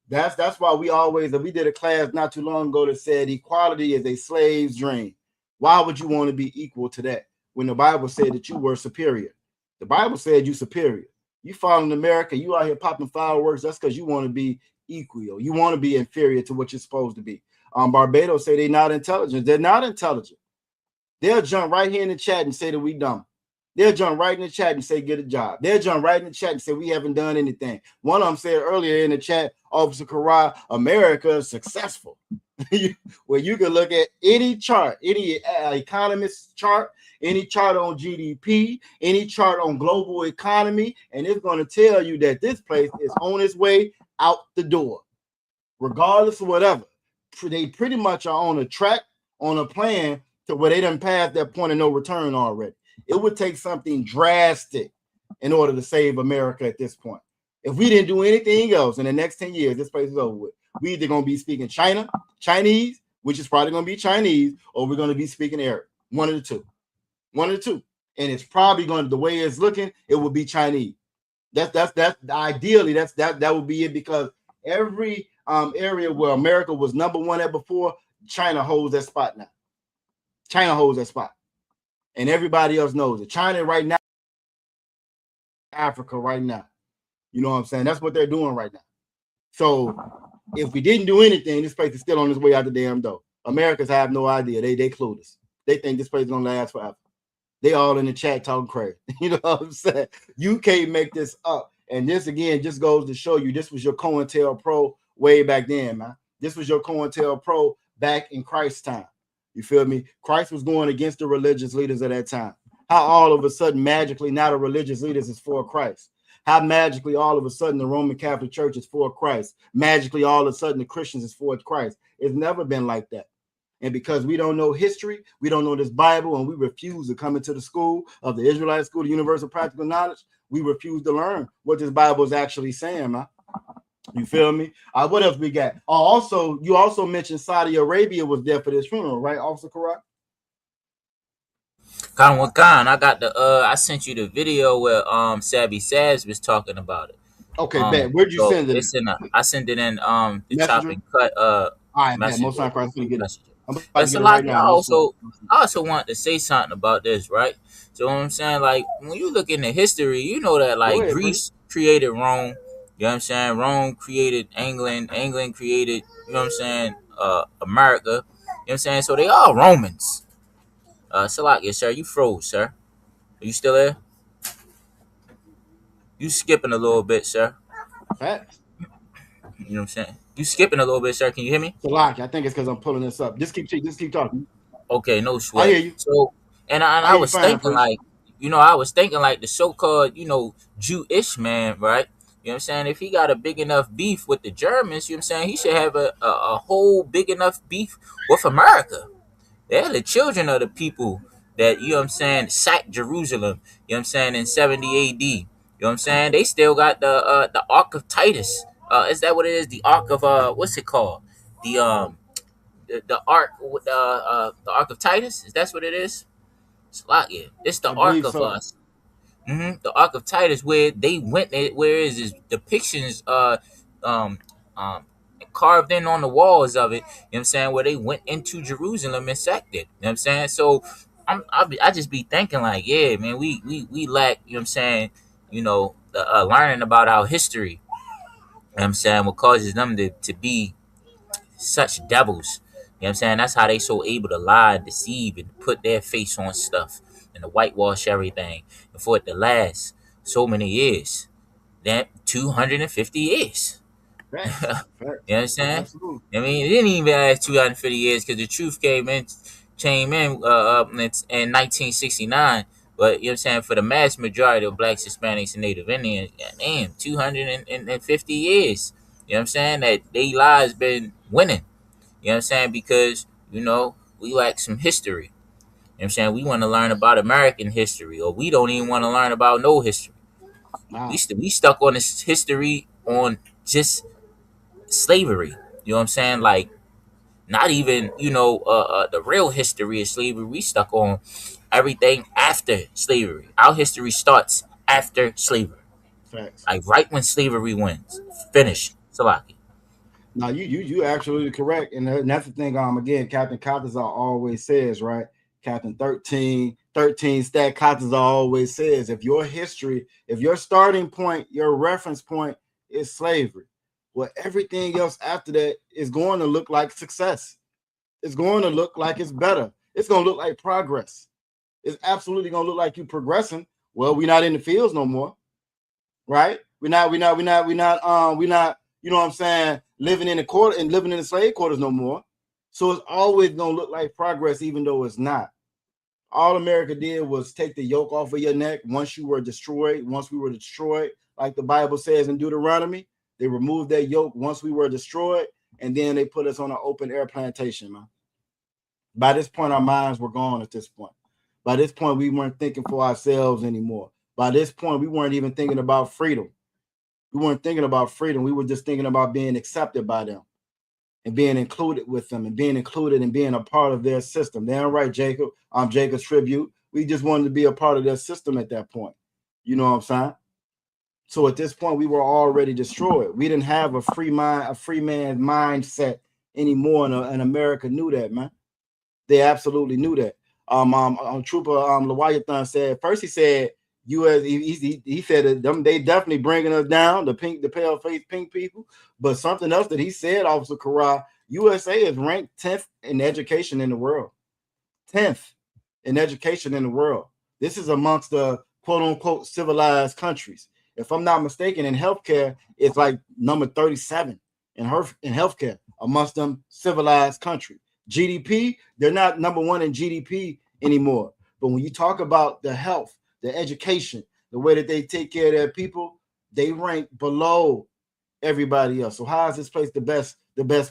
That's why we did a class not too long ago that said equality is a slave's dream. Why would you want to be equal to that when the Bible said that you were superior? The Bible said you superior. You following America, you out here popping fireworks, that's because you want to be equal. You want to be inferior to what you're supposed to be. Barbados say they're not intelligent. They're not intelligent. They'll jump right here in the chat and say that we dumb. They'll jump right in the chat and say get a job. They'll jump right in the chat and say we haven't done anything. One of them said earlier in the chat, Officer Karai, America is successful. Where you can look at any chart, any economist chart, any chart on GDP, any chart on global economy, and it's going to tell you that this place is on its way out the door. Regardless of whatever, they pretty much are on a track, on a plan to where they done passed that point of no return already. It would take something drastic in order to save America at this point. If we didn't do anything else in the next 10 years, this place is over with. We either going to be speaking Chinese, which is probably going to be Chinese, or we're going to be speaking Arab. One of the two. And it's probably going to, the way it's looking, it will be Chinese. That's ideally that would be it, because every area where America was number one at before, China holds that spot now. China holds that spot. And everybody else knows it. China right now, Africa right now. You know what I'm saying? That's what they're doing right now. So if we didn't do anything, this place is still on its way out the damn door. Americans have no idea. They clueless. They think this place is gonna last forever. They all in the chat talking crazy. You know what I'm saying? You can't make this up. And this again just goes to show you this was your COINTELPRO way back then, man. This was your COINTELPRO back in Christ's time. You feel me? Christ was going against the religious leaders at that time. How all of a sudden magically now the religious leaders is for Christ? How magically all of a sudden the Roman Catholic Church is for Christ? Magically all of a sudden the Christians is for Christ? It's never been like that. And because we don't know history, we don't know this Bible, and we refuse to come into the school of the Israelite School of Universal Practical Knowledge, we refuse to learn what this Bible is actually saying, man. You feel me? What else we got? Also, you also mentioned Saudi Arabia was there for this funeral, right, Officer Karak? Khan, I got I sent you the video where Sabby Sabs was talking about it. Okay, man. Where'd you send it? I sent it in the Messenger? Chop and Cut All right, message. man. Most time I'm gonna get it. But so like, I also want to say something about this, right? So what I'm saying, like, when you look into history, you know that like Greece created Rome. You know what I'm saying? Rome created England. England created, you know what I'm saying, America. You know what I'm saying? So they all Romans. Salakia, sir, you froze, sir. Are you still there? You skipping a little bit, sir. Facts. You know what I'm saying? You skipping a little bit, sir. Can you hear me? Salakia, I think it's because I'm pulling this up. Just keep talking. Okay, no sweat. I hear you. So, and I was thinking, like, I was thinking like the so-called, Jewish man, right? You know what I'm saying? If he got a big enough beef with the Germans, you know what I'm saying, he should have a whole big enough beef with America. They're the children of the people that, you know what I'm saying, sacked Jerusalem, you know what I'm saying, in 70 AD. You know what I'm saying? They still got the Ark of Titus. Is that what it is? The Ark of what's it called? The Ark the Ark of Titus? Is that what it is? It's the Ark of us. The Ark of Titus, where they went, where is his depictions carved in on the walls of it, you know what I'm saying, where they went into Jerusalem and sacked it. You know what I'm saying? So I just be thinking like, yeah, man, we lack, you know what I'm saying, learning about our history. what I'm saying, what causes them to be such devils. You know what I'm saying? That's how they so able to lie and deceive and put their face on stuff and to whitewash everything. And for it to last so many years. That 250 years. Facts. You know what I'm saying? Absolutely. I mean, it didn't even last 250 years because the truth came in 1969. But you know what I'm saying? For the mass majority of blacks, Hispanics, and Native Indians, damn, 250 years. You know what I'm saying? That they lives been winning. You know what I'm saying? Because, we lack some history. You know what I'm saying? We want to learn about American history, or we don't even want to learn about no history. Wow. We stuck on this history on just slavery. You know what I'm saying? Like, not even the real history of slavery. We stuck on everything after slavery. Our history starts after slavery, Facts. like right when slavery wins. Finish. Facts. Salaki. Now you absolutely correct, and that's the thing. Again, Captain Cottazar always says, right? Captain 13 Stat Cottazar always says, if your history, if your starting point, your reference point is slavery, well, everything else after that is going to look like success. It's going to look like it's better. It's going to look like progress. It's absolutely going to look like you progressing. Well, we're not in the fields no more, right? We're not, you know what I'm saying, living in the slave quarters no more. So it's always going to look like progress, even though it's not. All America did was take the yoke off of your neck once we were destroyed, like the Bible says in Deuteronomy. They removed that yoke once we were destroyed, and then they put us on an open air plantation, man. By this point, our minds were gone at this point. By this point, we weren't thinking for ourselves anymore. By this point, we weren't even thinking about freedom. We weren't thinking about freedom. We were just thinking about being accepted by them and being included with them and being included and being a part of their system. Damn right, Jacob. I'm Jacob's tribute. We just wanted to be a part of their system at that point. You know what I'm saying? So at this point, we were already destroyed. We didn't have a free mind, a free man's mindset anymore, and America knew that, man. They absolutely knew that. Trooper Leviathan said first. He said U.S. He said that they definitely bringing us down, the pale face pink people. But something else that he said, Officer Kara, USA is ranked 10th in education in the world. 10th in education in the world. This is amongst the quote unquote civilized countries. If I'm not mistaken, in healthcare, it's like number 37 in healthcare amongst them civilized countries. GDP, they're not number one in GDP anymore. But when you talk about the health, the education, the way that they take care of their people, they rank below everybody else. So how is this place the best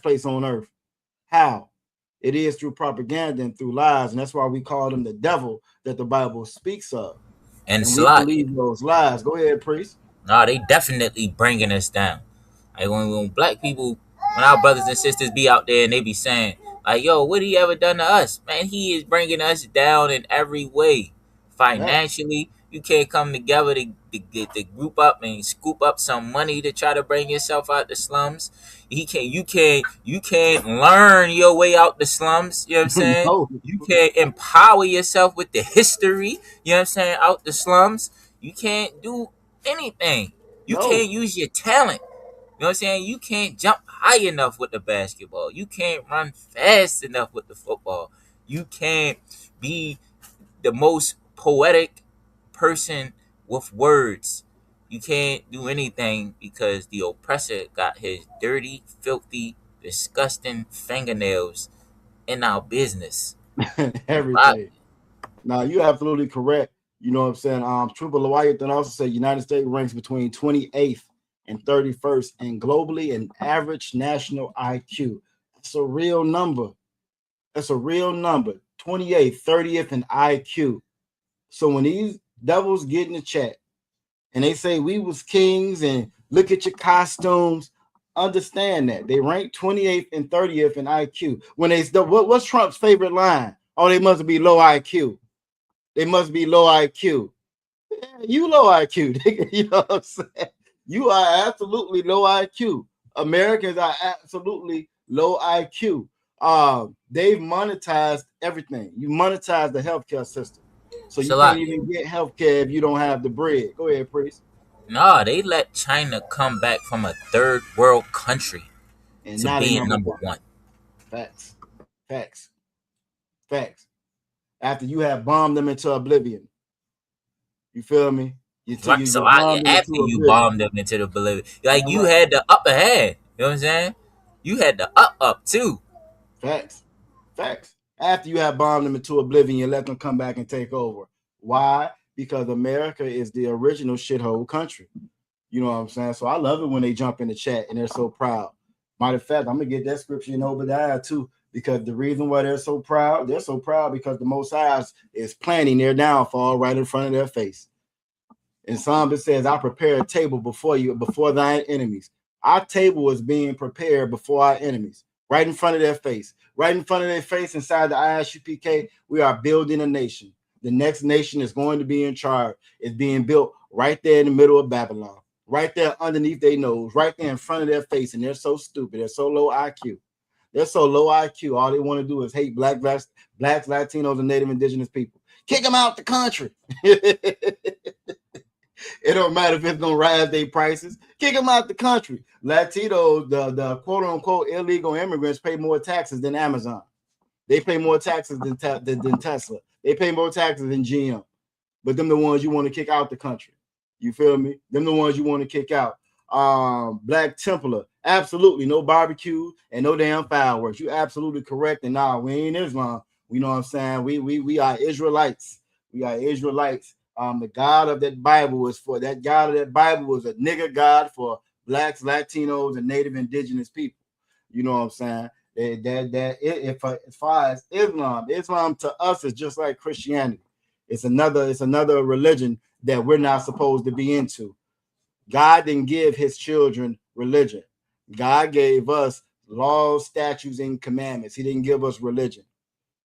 place on earth? How? It is through propaganda and through lies, and that's why we call them the devil that the Bible speaks of. And we believe those lies. Go ahead, priest. No, they definitely bringing us down. Like when black people, when our brothers and sisters be out there and they be saying, like, yo, what he ever done to us? Man, he is bringing us down in every way. Financially, you can't come together to group up and scoop up some money to try to bring yourself out the slums. You can't learn your way out the slums. You know what I'm saying? No. You can't empower yourself with the history. You know what I'm saying? Out the slums, you can't do anything. You can't use your talent. You know what I'm saying? You can't jump high enough with the basketball. You can't run fast enough with the football. You can't be the most poetic person with words. You can't do anything because the oppressor got his dirty, filthy, disgusting fingernails in our business. Everything. Now, you're absolutely correct. You know what I'm saying? Trooper Leviathan also said United States ranks between 28th and 31st and globally in average national IQ. That's a real number. 28th, 30th in IQ. So when these devils get in the chat and they say we was kings and look at your costumes, understand that they rank 28th and 30th in IQ. When what's Trump's favorite line? Oh, they must be low IQ. They must be low IQ. Yeah, you low IQ. You know what I'm saying? You are absolutely low IQ. Americans are absolutely low IQ. They've monetized everything. You monetize the healthcare system. So you can't even get healthcare if you don't have the bread. Go ahead, priest. Nah, they let China come back from a third world country And to now they being number number one. one. Facts. Facts. Facts. After you have bombed them into oblivion. You feel me? Right. You So bombed them after into you oblivion. bombed them into the Bolivia, like All you right. had the upper hand. You know what I'm saying? You had the up too. Facts. Facts. After you have bombed them into oblivion, you let them come back and take over. Why? Because America is the original shithole country. You know what I'm saying? So I love it when they jump in the chat and they're so proud. Matter of fact, I'm gonna get that scripture in Obadiah too, because the reason why they're so proud because the Most High is planning their downfall right in front of their face. In Psalm it says, "I prepare a table before you, before thine enemies." Our table is being prepared before our enemies, right in front of their face, right in front of their face. Inside the ISUPK, we are building a nation. The next nation is going to be in charge. It's being built right there in the middle of Babylon, right there underneath their nose, right there in front of their face. And they're so stupid. They're so low IQ. They're so low IQ. All they want to do is hate blacks, Latinos, and Native Indigenous people. Kick them out the country. It don't matter if it's gonna rise their prices. Kick them out the country. Latinos, the quote unquote illegal immigrants, pay more taxes than Amazon. They pay more taxes than Tesla. They pay more taxes than GM. But them the ones you want to kick out the country. You feel me? Them the ones you want to kick out. Black Templar, absolutely no barbecue and no damn fireworks. You absolutely correct. And nah, we ain't Islam. You know what I'm saying? We are Israelites. We are Israelites. The God of that Bible was for that God of that Bible was a nigger God for blacks, Latinos, and Native Indigenous people. You know what I'm saying? As far as Islam to us is just like Christianity. It's another religion that we're not supposed to be into. God didn't give his children religion. God gave us laws, statutes, and commandments. He didn't give us religion.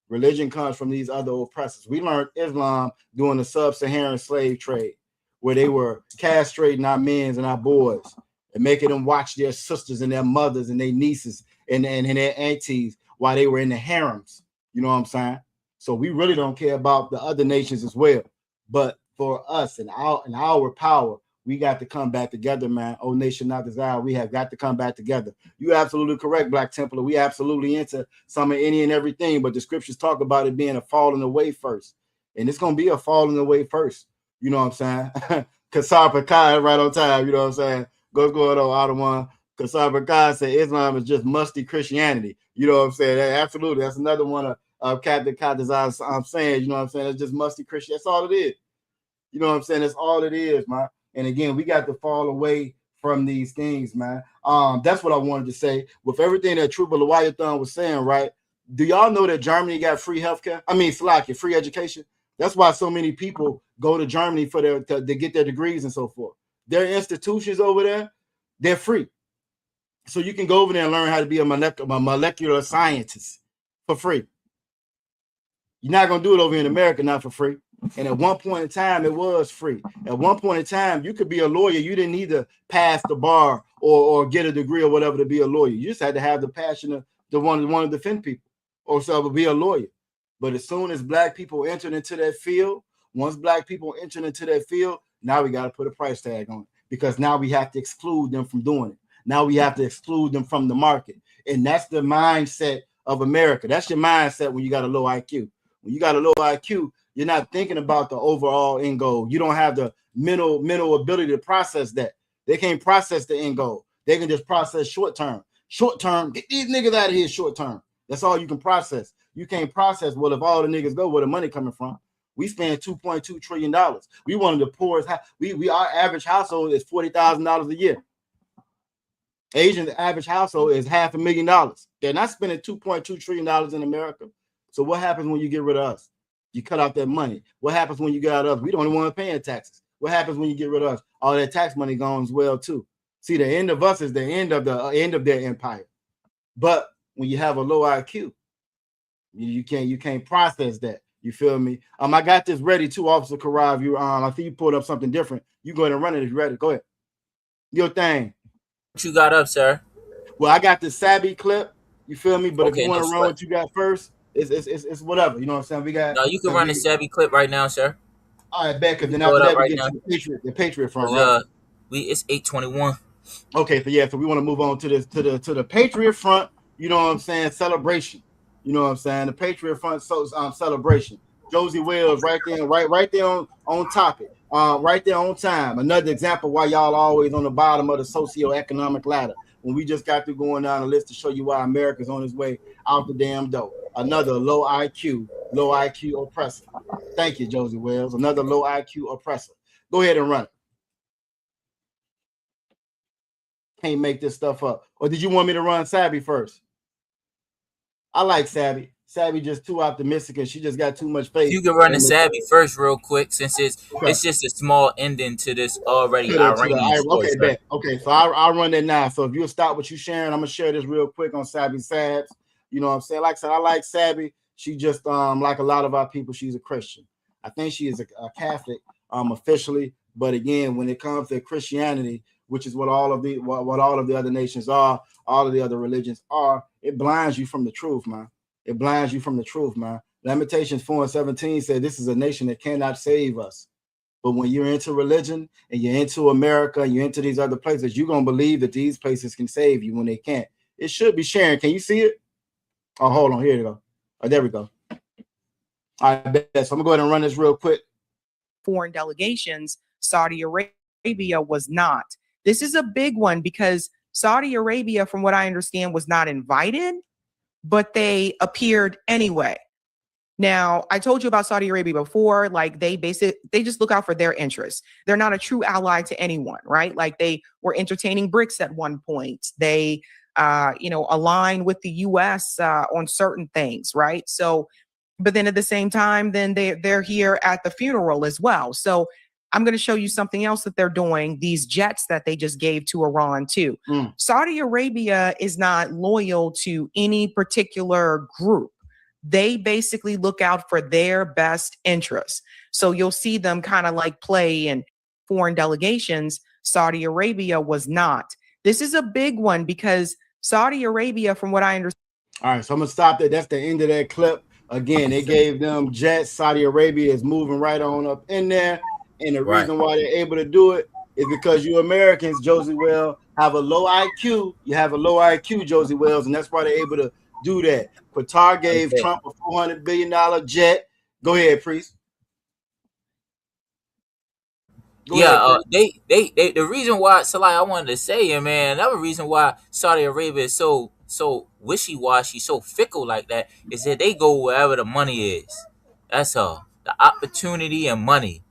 Religion comes from these other oppressors. We learned Islam during the sub-Saharan slave trade, where they were castrating our men and our boys and making them watch their sisters and their mothers and their nieces and their aunties while they were in the harems. You know what I'm saying? So we really don't care about the other nations as well. But for us and our power, we got to come back together, man. Oh, nation not desire. We have got to come back together. You absolutely correct, Black Templar. We absolutely into some of any and everything, but the scriptures talk about it being a falling away first. And it's going to be a falling away first. You know what I'm saying? Kasar Pakai right on time. You know what I'm saying? Go on, Ottoman. Kasar Pakai said Islam is just musty Christianity. You know what I'm saying? Absolutely. That's another one of Captain Kadazai I'm saying. You know what I'm saying? It's just musty Christian. That's all it is. You know what I'm saying? That's all it is, man. And again, we got to fall away from these things, man. That's what I wanted to say. With everything that Trooper Lewiathan was saying, right? Do y'all know that Germany got free healthcare? I mean, Slovakia, free education. That's why so many people go to Germany for to get their degrees and so forth. Their institutions over there, they're free. So you can go over there and learn how to be a molecular scientist for free. You're not going to do it over in America, not for free. And at one point in time, it was free. At one point in time, you could be a lawyer. You didn't need to pass the bar or get a degree or whatever to be a lawyer. You just had to have the passion to want to defend people or so be a lawyer. But as soon as black people entered into that field, once black people entered into that field, now we got to put a price tag on it because now we have to exclude them from doing it. Now we have to exclude them from the market. And that's the mindset of America. That's your mindset when you got a low IQ. When you got a low IQ, you're not thinking about the overall end goal. You don't have the mental ability to process that. They can't process the end goal. They can just process short term. Short term, get these niggas out of here short term. That's all you can process. You can't process, well, if all the niggas go, where the money coming from? We spend $2.2 trillion. We one of the poorest. Our average household is $40,000 a year. Asian average household is $500,000. They're not spending $2.2 trillion in America. So what happens when you get rid of us? You cut out that money. What happens when you get out of us? We don't even want to pay taxes. What happens when you get rid of us? All that tax money gone as well too. See, the end of us is the end of their empire. But when you have a low IQ, you can't process that. You feel me? I got this ready too, Officer Karav. I think you pulled up something different. You go ahead and run it if you're ready. Go ahead. Your thing. What you got up, sir? Well, I got the Sabby clip. You feel me? But okay, if you want to run what you got first, it's whatever. You know what I'm saying? We got. No, you can run the Sabby clip right now, sir. All right, bet. Because then after that we get to the Patriot front, right? It's 8:21. Okay, so we want to move on to this to the Patriot Front. You know what I'm saying? Celebration. You know what I'm saying? The Patriot Front celebration. Josie Wells right there, right there on topic. Right there on time. Another example why y'all always on the bottom of the socioeconomic ladder. When we just got through going down the list to show you why America's on its way out the damn door. Another low IQ oppressor. Thank you, Josie Wells. Another low IQ oppressor. Go ahead and run it. Can't make this stuff up. Or did you want me to run Sabby first? I like Sabby. Sabby just too optimistic and she just got too much faith. You can run the Sabby first real quick since it's just a small ending to this already Iranian story. Okay, bet. Okay, so I'll run that now. So if you'll stop what you sharing, I'm gonna share this real quick on Sabby Sabs. You know what I'm saying? Like I said, I like Sabby. She just like a lot of our people, she's a Christian. I think she is a Catholic officially, but again, when it comes to Christianity, which is what all of the other nations are, all of the other religions are, it blinds you from the truth, man. It blinds you from the truth, man. Lamentations 4:17 said this is a nation that cannot save us. But when you're into religion and you're into America and you're into these other places, you're going to believe that these places can save you when they can't. It should be sharing. Can you see it? Oh, hold on. Here you go. Oh, there we go. All right, bet. So I'm going to go ahead and run this real quick. Foreign delegations, Saudi Arabia was not. This is a big one because Saudi Arabia, from what I understand, was not invited, but they appeared anyway. Now, I told you about Saudi Arabia before, like they just look out for their interests. They're not a true ally to anyone, right? Like they were entertaining BRICS at one point. They, align with the US on certain things, right? So, but then at the same time, then they're here at the funeral as well. So I'm going to show you something else that they're doing, these jets that they just gave to Iran too. Saudi Arabia is not loyal to any particular group. They basically look out for their best interests. So you'll see them kind of like play in foreign delegations. Saudi Arabia was not. This is a big one because Saudi Arabia, from what I understand. All right, so I'm going to stop there. That's the end of that clip. Again, they gave them jets. Saudi Arabia is moving right on up in there. And the reason why they're able to do it is because you Americans, Josie Wells, have a low IQ. You have a low IQ, Josie Wells, and that's why they're able to do that. Qatar gave Trump a $400 billion jet. Go ahead, Priest. They the reason why, so like I wanted to say, man, another reason why Saudi Arabia is so wishy-washy, so fickle like that is that they go wherever the money is. That's all. The opportunity and money.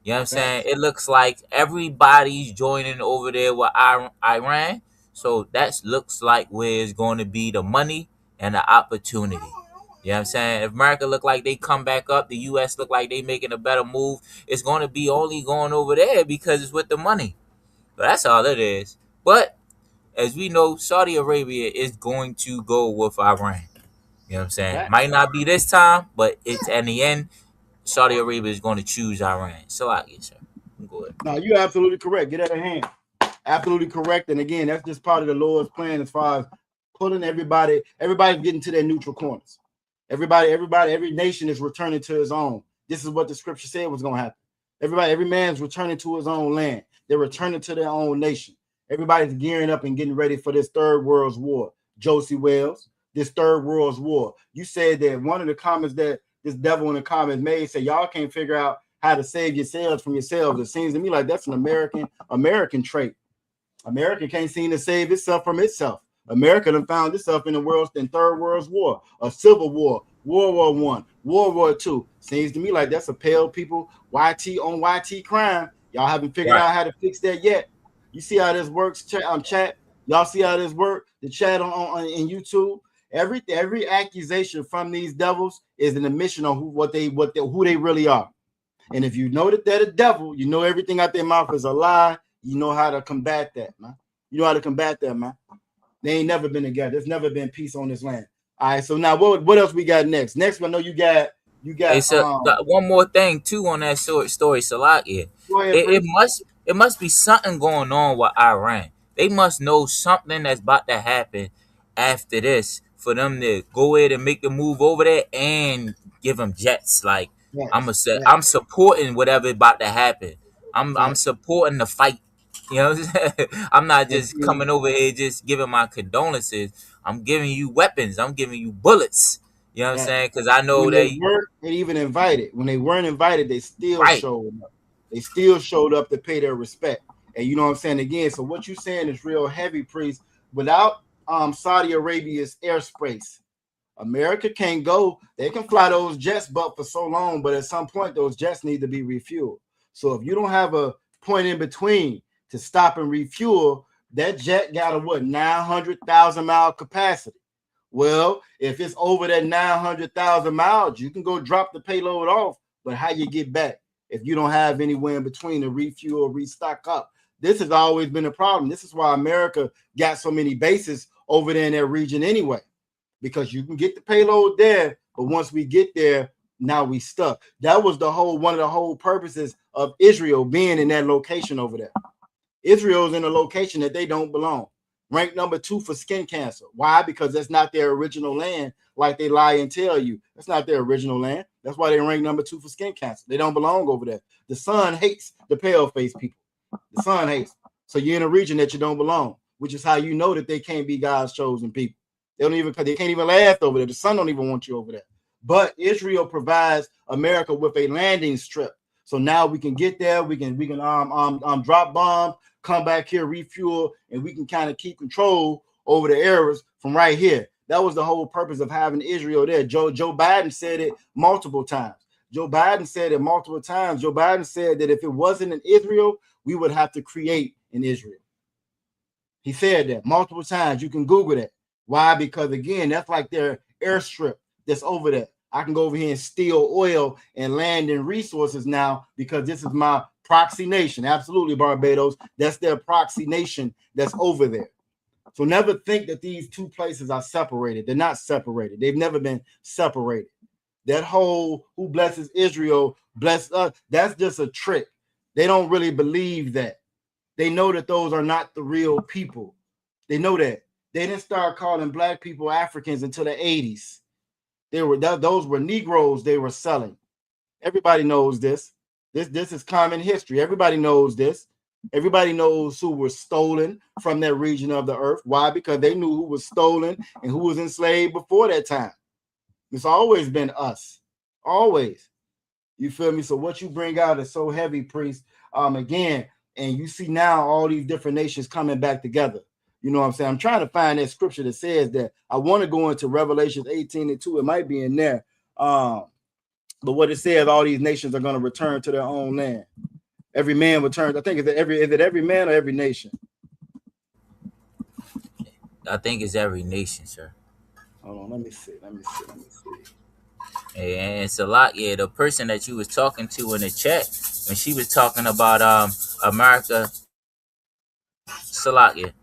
You know what I'm saying? It looks like everybody's joining over there with Iran. So that looks like where it's going to be the money and the opportunity. You know what I'm saying? If America look like they come back up, the U.S. look like they making a better move, it's going to be only going over there because it's with the money. So that's all it is. But as we know, Saudi Arabia is going to go with Iran. You know what I'm saying? Might not be this time, but it's in the end, Saudi Arabia is going to choose Iran. So I guess, sir. Go ahead. No, you're absolutely correct. Get out of hand. Absolutely correct. And again, that's just part of the Lord's plan as far as pulling everybody's getting to their neutral corners. Every nation is returning to his own. This is what the scripture said was going to happen. Every man's returning to his own land. They're returning to their own nation. Everybody's gearing up and getting ready for this third world's war. Josie Wells, this third world's war. You said that one of the comments that this devil in the comments made said y'all can't figure out how to save yourselves from yourselves. It seems to me like that's an American trait. America can't seem to save itself from itself. America done found itself in the third world's war, a civil war, World War I, World War II. Seems to me like that's a pale people YT on YT crime. Y'all haven't figured out how to fix that yet. You see how this works, chat? Y'all see how this works? The chat on YouTube. Every accusation from these devils is an admission on who they really are. And if you know that they're the devil, you know everything out their mouth is a lie. You know how to combat that, man. You know how to combat that, man. They ain't never been together. There's never been peace on this land. All right, so now what else we got next? Next, I know you got. Hey, so one more thing too on that story, Salakia. It must be something going on with Iran. They must know something that's about to happen after this for them to go ahead and make the move over there and give them jets. Like I'm supporting whatever about to happen. I'm supporting the fight. You know what I'm saying? I'm not just coming over here just giving my condolences. I'm giving you weapons. I'm giving you bullets. You know what I'm saying? Because I know when they weren't even invited. When they weren't invited, they still showed up. They still showed up to pay their respect. And you know what I'm saying? Again, so what you're saying is real heavy, priest. Without Saudi Arabia's airspace, America can't go. They can fly those jets, but for so long. But at some point, those jets need to be refueled. So if you don't have a point in between to stop and refuel, that jet got a 900,000 mile capacity. Well, if it's over that 900,000 miles, you can go drop the payload off. But how you get back if you don't have anywhere in between to refuel, restock up? This has always been a problem. This is why America got so many bases over there in that region anyway, because you can get the payload there, but once we get there, now we stuck. That was one of the whole purposes of Israel being in that location over there. Israel's in a location that they don't belong. Ranked number 2 for skin cancer. Why? Because that's not their original land, like they lie and tell you. That's not their original land. That's why they rank number 2 for skin cancer. They don't belong over there. The sun hates the pale face people. The sun hates. So you're in a region that you don't belong, which is how you know that they can't be God's chosen people. They can't even laugh over there. The sun don't even want you over there. But Israel provides America with a landing strip. So now we can get there. We can drop bombs, come back here, refuel, and we can kind of keep control over the areas from right here. That was the whole purpose of having Israel there. Joe Biden said it multiple times. Joe Biden said that if it wasn't in Israel, we would have to create an Israel. He said that multiple times. You can Google that. Why? Because again, that's like their airstrip that's over there. I can go over here and steal oil and land and resources now because this is my proxy nation. Absolutely, Barbados. That's their proxy nation that's over there. So never think that these two places are separated. They're not separated. They've never been separated. That whole who blesses Israel, bless us, that's just a trick. They don't really believe that. They know that those are not the real people. They know that. They didn't start calling black people Africans until the 80s. Those were Negroes they were selling. Everybody knows this. This is common history. Everybody knows this. Everybody knows who was stolen from that region of the earth. Why? Because they knew who was stolen and who was enslaved before that time. It's always been us. Always. You feel me? So what you bring out is so heavy, priest. Again, and you see now all these different nations coming back together. You know what I'm saying? I'm trying to find that scripture that says that. I want to go into Revelations 18:2. It might be in there. But what it says, all these nations are going to return to their own land. Every man returns. I think is it every man or every nation? I think it's every nation, sir. Hold on, let me see. And Salakia, the person that you was talking to in the chat when she was talking about America, Salakia.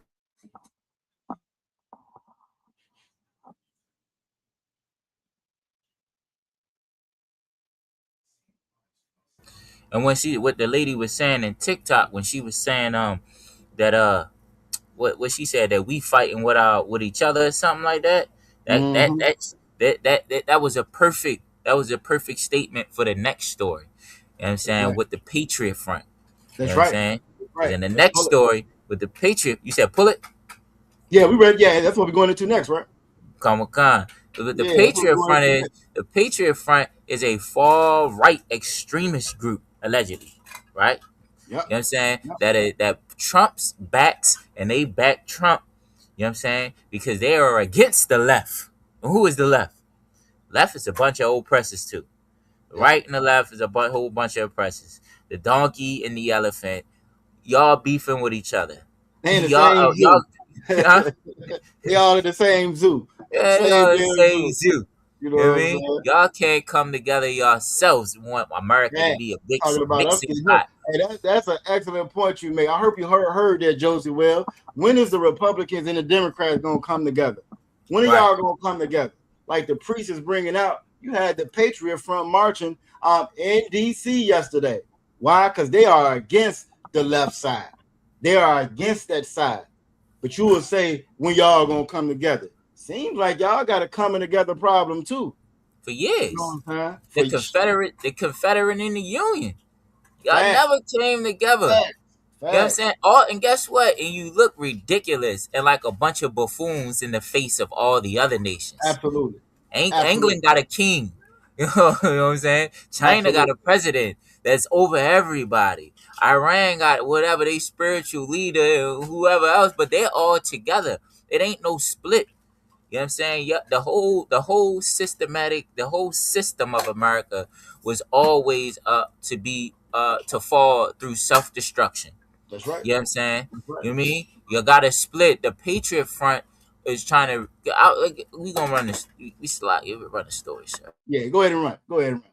And what the lady was saying in TikTok when she was saying that what she said that we fighting with each other or something like that. That was a perfect statement for the next story. You know what I'm saying? Right. With the Patriot Front. That's you know right. What I'm saying? Right. And the next story with the Patriot, you said pull it? Yeah, we read. Yeah, that's what we're going into next, right? Comic-Con. The Patriot Front is a far right extremist group, allegedly, right? Yep. You know what I'm saying? Yep. That Trump's backs and they back Trump, you know what I'm saying? Because they are against the left. And who is the left? Left is a bunch of oppressors too. The right and the left is a whole bunch of oppressors. The donkey and the elephant, y'all beefing with each other. They all in the same zoo. Yeah, they all in the same zoo. You know what I mean? Y'all can't come together yourselves and want America to be a big mixing pot. Hey, that's an excellent point you make. I hope you heard that, Josie. Well, when is the Republicans and the Democrats going to come together? When are y'all going to come together? Like the priest is bringing out, you had the Patriot Front marching in D.C. yesterday. Why? Because they are against the left side. They are against that side. But you will say, when y'all going to come together? Seems like y'all got a coming together problem too. For years. You know what I'm saying? The Confederate and the Union. Y'all never came together. You know what I'm saying? And guess what? And you look ridiculous and like a bunch of buffoons in the face of all the other nations. Absolutely. England got a king. You know what I'm saying? China got a president that's over everybody. Iran got whatever they spiritual leader, whoever else, but they're all together. It ain't no split. You know what I'm saying? Yeah, the whole system of America was always to be to fall through self-destruction. That's right. You know what I'm saying? Right. You know what I mean? You gotta split. The Patriot Front is trying to we gonna run this. We run the story, sir. Yeah, go ahead and run. Go ahead and run.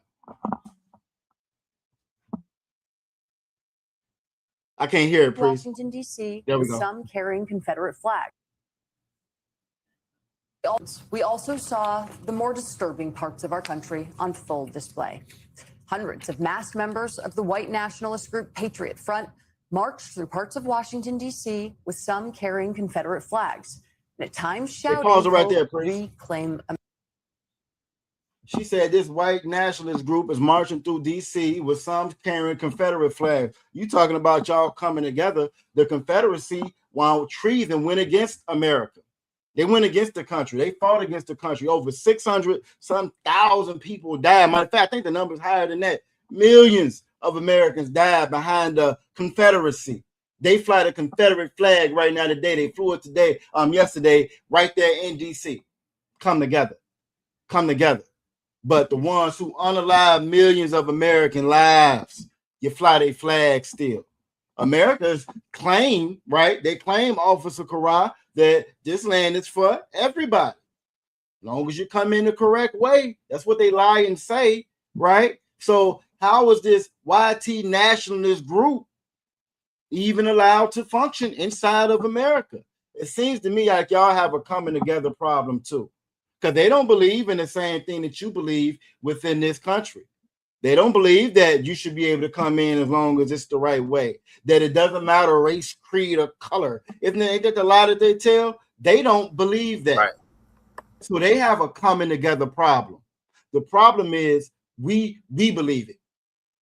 I can't hear it, please. Washington, D.C. There we with go. Some carrying Confederate flags. We also saw the more disturbing parts of our country on full display. Hundreds of masked members of the white nationalist group Patriot Front marched through parts of Washington, D.C. with some carrying Confederate flags. And at times shouting, pause it right there, please. Reclaim America. She said this white nationalist group is marching through D.C. with some carrying Confederate flags. You talking about y'all coming together. The Confederacy wound trees and went against America. They went against the country. They fought against the country. Over 600,000 people died. Matter of fact, I think the number is higher than that. Millions of Americans died behind the Confederacy. They fly the Confederate flag right now today. They flew it today, yesterday, right there in D.C. Come together. Come together. But the ones who unalive millions of American lives, you fly their flag still. America's claim, right? They claim, Officer Kara, that this land is for everybody. As long as you come in the correct way. That's what they lie and say, right? So how is this YT nationalist group even allowed to function inside of America? It seems to me like y'all have a coming together problem too, because they don't believe in the same thing that you believe within this country. They don't believe that you should be able to come in as long as it's the right way, that it doesn't matter race, creed, or color. Ain't that the lie that they tell? They don't believe that. Right. So they have a coming together problem. The problem is we believe it.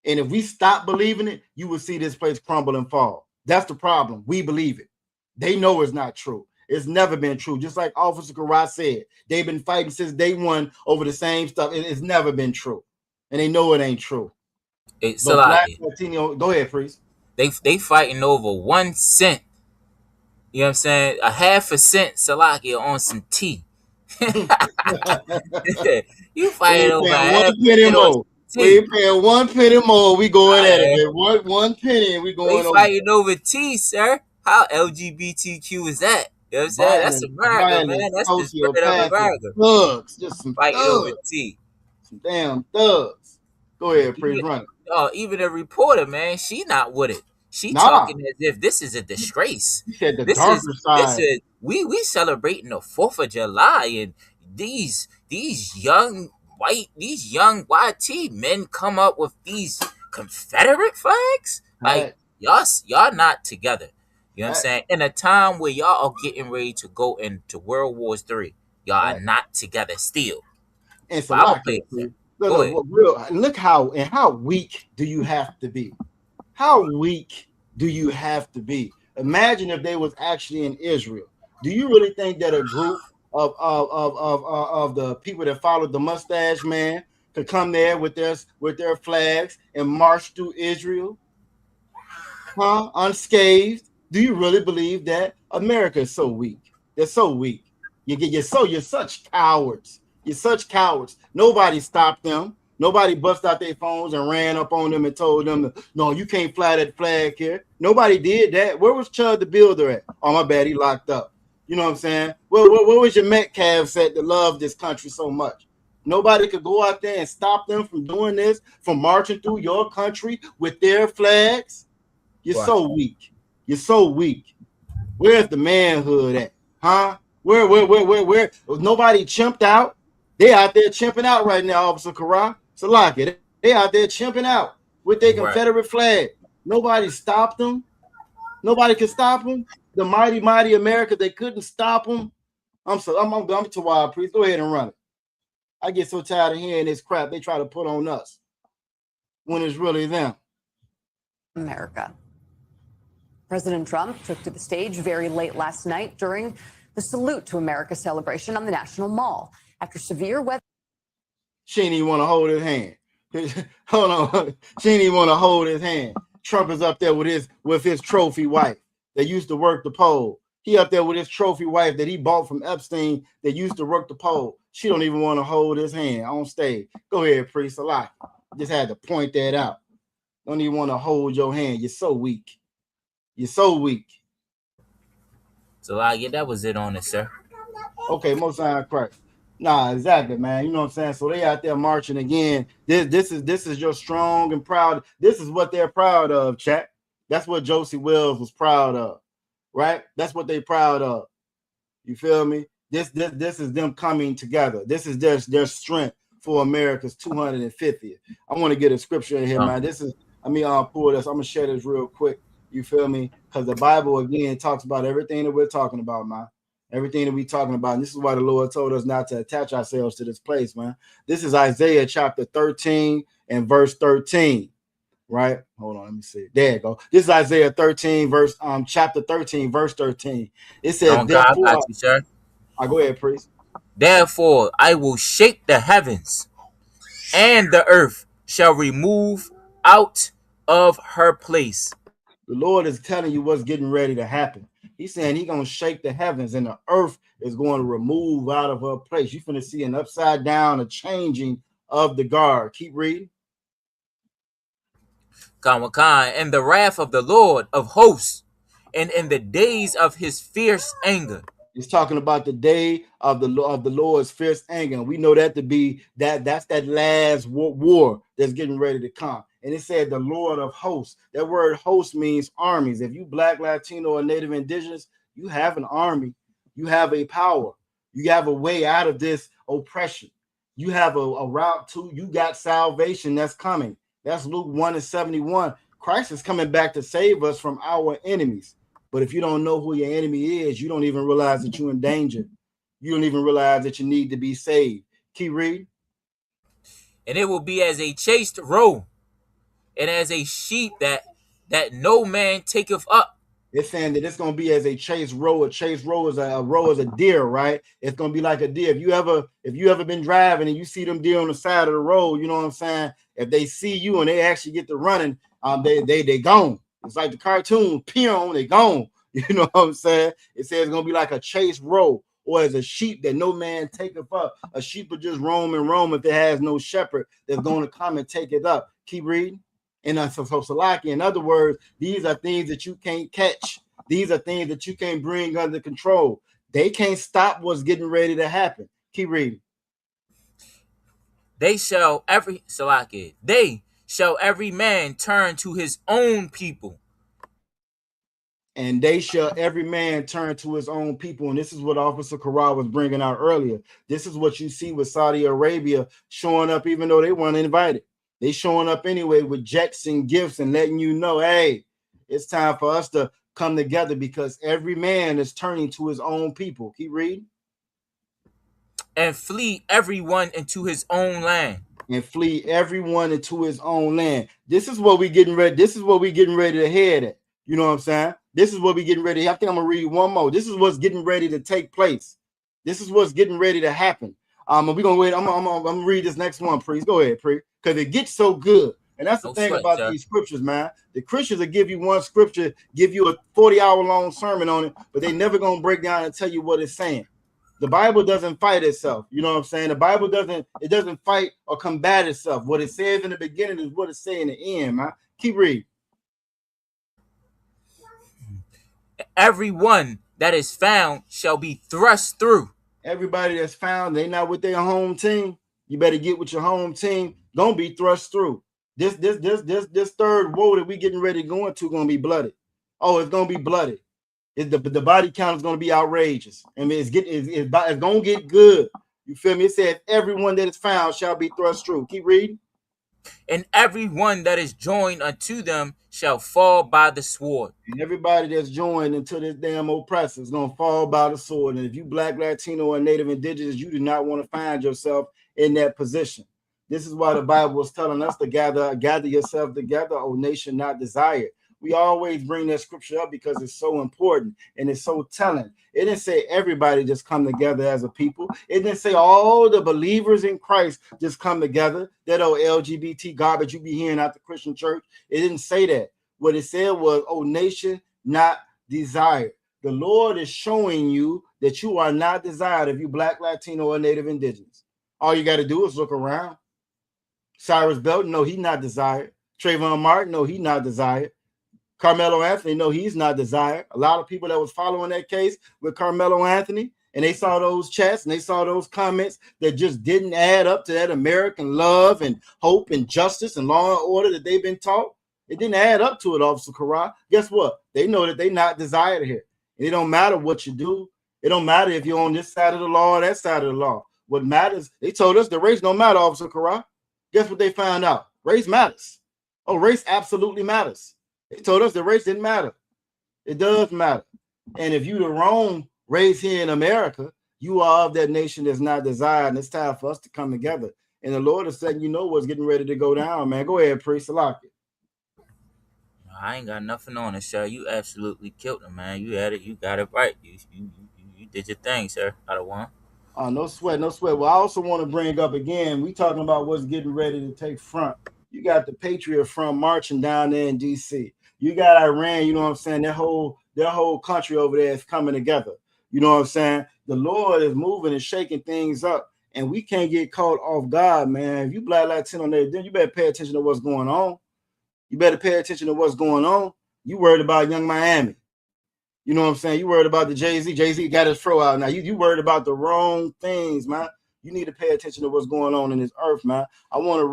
And if we stop believing it, you will see this place crumble and fall. That's the problem. We believe it. They know it's not true. It's never been true. Just like Officer Kara said, they've been fighting since day one over the same stuff. It's never been true. And they know it ain't true. So Latino, go ahead, priest. They fighting over 1 cent. You know what I'm saying? A half a cent, Salakia, on some tea. You fighting over 1 penny more. We paying 1 penny more. We going at it. 1 penny. We going. They fighting over tea, sir. How LGBTQ is that? You know what I'm saying? That's America, man. That's the spirit of America. Thugs, just some fighting thugs. Over tea. Some damn thugs. Go ahead, please run it. Even a reporter, man, she not with it. She talking as if this is a disgrace. She said the darker side. We celebrating the 4th of July, and these young YT men come up with these Confederate flags. Like y'all not together. You know what I'm saying? In a time where y'all are getting ready to go into World War III, y'all are not together still. And so look how weak do you have to be? How weak do you have to be? Imagine if they was actually in Israel. Do you really think that a group of the people that followed the mustache man could come there with their flags and march through Israel, unscathed? Do you really believe that? America is so weak. They're so weak. You're such cowards. You're such cowards. Nobody stopped them. Nobody bust out their phones and ran up on them and told them, no, you can't fly that flag here. Nobody did that. Where was Chud the Builder at? Oh, my bad, he locked up. You know what I'm saying? Where was your Metcalfs at that love this country so much? Nobody could go out there and stop them from doing this, from marching through your country with their flags. You're so weak. You're so weak. Where's the manhood at? Huh? Where? Nobody chimped out. They out there chimping out right now, Officer Kara. Salaki. They out there chimping out with their Confederate flag. Nobody stopped them. Nobody could stop them. The mighty, mighty America, they couldn't stop them. I'm to wild priest. Go ahead and run it. I get so tired of hearing this crap they try to put on us when it's really them. America. President Trump took to the stage very late last night during the Salute to America celebration on the National Mall. After severe weather. She didn't even want to hold his hand. Hold on. She didn't even want to hold his hand. Trump is up there with his trophy wife that used to work the pole. He up there with his trophy wife that he bought from Epstein that used to work the pole. She don't even want to hold his hand on stage. Go ahead, Priest. I just had to point that out. Don't even want to hold your hand. You're so weak. You're so weak. So yeah, that was it on it, sir. Okay, most time Christ. Nah, exactly, man. You know what I'm saying? So they out there marching again. This is your strong and proud. This is what they're proud of, chat. That's what Josie Wells was proud of, right? That's what they proud of. You feel me? This is them coming together. This is their strength for America's 250th. I want to get a scripture in here, man. This is, pull this. I'm gonna share this real quick. You feel me? Because the Bible again talks about everything that we're talking about, man. Everything that we're talking about. And this is why the Lord told us not to attach ourselves to this place, man. This is Isaiah chapter 13 and verse 13. Right? Hold on, let me see. There you go. This is Isaiah 13, chapter 13, verse 13. It says, therefore, I got you, sir. Go ahead, priest. Therefore, I will shake the heavens, and the earth shall remove out of her place. The Lord is telling you what's getting ready to happen. He's saying he's going to shake the heavens, and the earth is going to remove out of her place. You're going to see an upside down, a changing of the guard. Keep reading. And the wrath of the Lord of hosts, and in the days of his fierce anger. It's talking about the day of the Lord's fierce anger. And we know that to be that's that last war that's getting ready to come. And it said the Lord of hosts. That word host means armies. If you Black, Latino, or Native Indigenous, you have an army. You have a power. You have a way out of this oppression. You have a route to, you got salvation that's coming. That's Luke 1:71. Christ is coming back to save us from our enemies. But if you don't know who your enemy is, you don't even realize that you're in danger. You don't even realize that you need to be saved. Keep reading. And it will be as a chaste roe, and as a sheep that no man taketh up. It's saying that it's going to be as a chaste roe. A chaste roe is a deer, right? It's going to be like a deer. If you ever been driving and you see them deer on the side of the road, you know what I'm saying? If they see you and they actually get to running, they gone. It's like the cartoon, peon, they gone. You know what I'm saying? It says it's going to be like a chaste roe, or as a sheep that no man taketh up. A sheep will just roam and roam if it has no shepherd that's going to come and take it up. Keep reading. And so Salaki, in other words, these are things that you can't catch. These are things that you can't bring under control. They can't stop what's getting ready to happen. Keep reading. They shall every man turn to his own people. And they shall every man turn to his own people. And this is what Officer Corral was bringing out earlier. This is what you see with Saudi Arabia showing up, even though they weren't invited. They showing up anyway with jets and gifts and letting you know, hey, it's time for us to come together because every man is turning to his own people. Keep reading. And flee everyone into his own land. And flee everyone into his own land. This is what we're getting ready. This is what we're getting ready to head at. You know what I'm saying? This is what we're getting ready. I think I'm gonna read one more. This is what's getting ready to take place. This is what's getting ready to happen. We're gonna wait. I'm gonna read this next one, priest. Go ahead, priest, because it gets so good. And that's the thing about these scriptures, man. The Christians will give you one scripture, give you a 40-hour-long sermon on it, but they never gonna break down and tell you what it's saying. The Bible doesn't fight itself. You know what I'm saying? The Bible doesn't fight or combat itself. What it says in the beginning is what it says in the end, man. Keep reading. Everyone that is found shall be thrust through. Everybody that's found, they not with their home team. You better get with your home team. Don't be thrust through. This third woe that we getting ready to go into gonna be blooded. Oh, it's gonna be blooded. The body count is gonna be outrageous. I mean, it's gonna get good. You feel me? It said everyone that is found shall be thrust through. Keep reading. And everyone that is joined unto them shall fall by the sword. And everybody that's joined into this damn oppressor is gonna fall by the sword. And if you Black, Latino, or Native Indigenous, you do not want to find yourself in that position. This is why the Bible is telling us to gather yourself together, O nation not desired. We always bring that scripture up because it's so important and it's so telling. It didn't say everybody just come together as a people. It didn't say all the believers in Christ just come together. That old LGBT garbage you be hearing out the Christian church. It didn't say that. What it said was, oh, nation not desired. The Lord is showing you that you are not desired if you Black, Latino, or Native Indigenous. All you got to do is look around. Cyrus Belton, no, he's not desired. Trayvon Martin, no, he's not desired. Carmelo Anthony, no, he's not desired. A lot of people that was following that case with Carmelo Anthony, and they saw those chats and they saw those comments that just didn't add up to that American love and hope and justice and law and order that they've been taught. It didn't add up to it, Officer Kara. Guess what? They know that they're not desired here. It don't matter what you do. It don't matter if you're on this side of the law or that side of the law. What matters, they told us the race don't matter, Officer Kara. Guess what they found out? Race matters. Oh, race absolutely matters. They told us the race didn't matter. It does matter. And if you're the wrong race here in America, you are of that nation that's not desired, and it's time for us to come together. And the Lord is saying, you know what's getting ready to go down, man. Go ahead, Priest. I ain't got nothing on it, sir. You absolutely killed him, man. You had it. You got it right. You did your thing, sir. Out of one. No sweat, no sweat. Well, I also want to bring up again, we talking about what's getting ready to take front. You got the Patriot Front marching down there in D.C. You got Iran, you know what I'm saying? Their whole country over there is coming together. You know what I'm saying? The Lord is moving and shaking things up, and we can't get caught off guard, man. If you Black Latino there, then you better pay attention to what's going on. You better pay attention to what's going on. You worried about Young Miami. You know what I'm saying? You worried about the Jay-Z. Jay-Z got his throw out now. You worried about the wrong things, man. You need to pay attention to what's going on in this earth, man. I'm gonna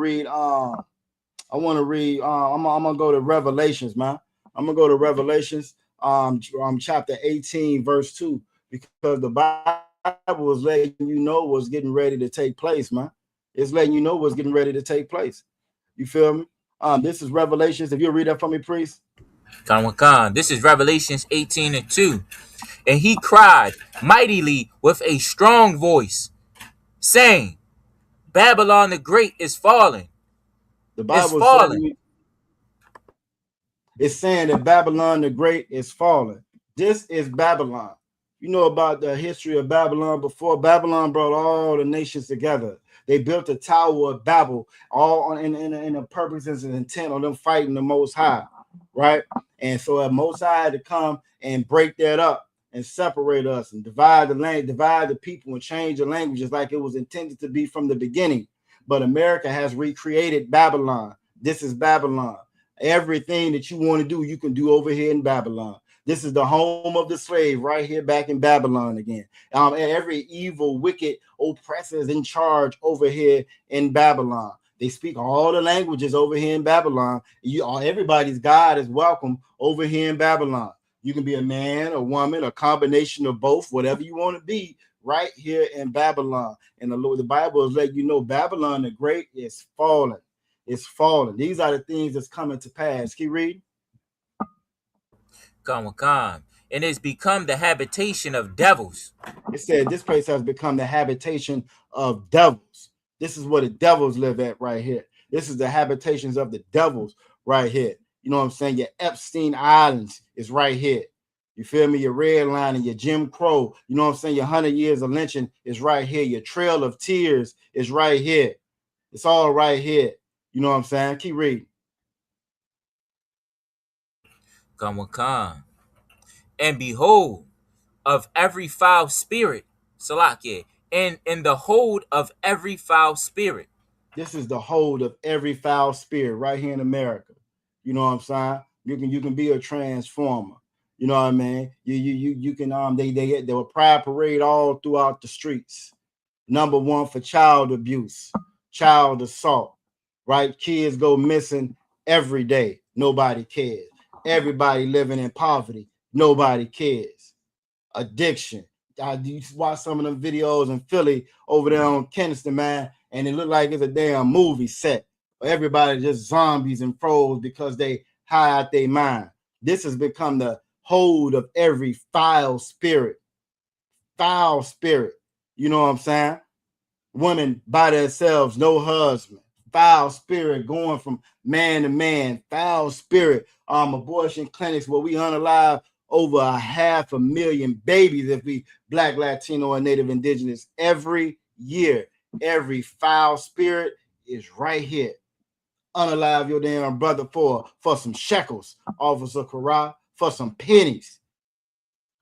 go to Revelations, man. I'm gonna go to Revelations, chapter 18, verse 2, because the Bible is letting you know what's getting ready to take place, man. It's letting you know what's getting ready to take place. You feel me? This is Revelations. If you'll read that for me, priest. Khan. This is Revelations 18:2. And he cried mightily with a strong voice, saying, Babylon the Great is fallen. The Bible is fallen. It's saying that Babylon the Great is fallen. This is Babylon. You know about the history of Babylon before. Babylon brought all the nations together. They built the Tower of Babel, all in the purposes and intent on them fighting the Most High, right? And so the Most High had to come and break that up and separate us and divide the land, divide the people, and change the languages like it was intended to be from the beginning. But America has recreated Babylon. This is Babylon. Everything that you want to do, you can do over here in Babylon. This is the home of the slave right here back in Babylon again. And every evil, wicked oppressor is in charge over here in Babylon. They speak all the languages over here in Babylon. Everybody's God is welcome over here in Babylon. You can be a man, a woman, a combination of both, whatever you want to be, right here in Babylon. And the Bible is letting you know Babylon the Great is fallen. It's fallen. These are the things that's coming to pass. Keep reading. Khan. And it's become the habitation of devils. It said this place has become the habitation of devils. This is where the devils live at right here. This is the habitations of the devils right here. You know what I'm saying? Your Epstein Islands is right here. You feel me? Your Red Line and your Jim Crow. You know what I'm saying? Your 100 years of lynching is right here. Your Trail of Tears is right here. It's all right here. You know what I'm saying? Keep reading. Khan. And behold, of every foul spirit, Salakia, and in the hold of every foul spirit. This is the hold of every foul spirit right here in America. You know what I'm saying? You can be a transformer. You know what I mean? You can they will pride parade all throughout the streets. Number one for child abuse, child assault, right? Kids go missing every day. Nobody cares. Everybody living in poverty. Nobody cares. Addiction. You watch some of them videos in Philly over there on Keniston, man, and it look like it's a damn movie set. Everybody just zombies and froze because they high out their mind. This has become the hold of every foul spirit. Foul spirit. You know what I'm saying? Women by themselves, no husband. foul spirit going from man to man, foul spirit, abortion clinics where we unalive over 500,000 babies if we Black, Latino, and Native Indigenous every year. Every foul spirit is right here. Unalive your damn brother for some shekels, Officer Kara, for some pennies.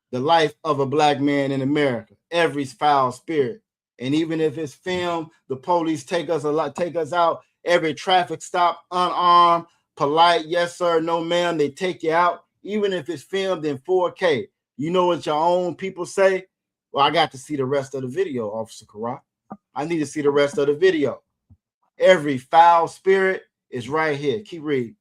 The life of a Black man in America, every foul spirit. And even if it's filmed, the police take us out. Every traffic stop, unarmed, polite, yes sir, no ma'am, they take you out. Even if it's filmed in 4K, you know what your own people say? Well, I got to see the rest of the video, Officer Kara. I need to see the rest of the video. Every foul spirit is right here. Keep reading.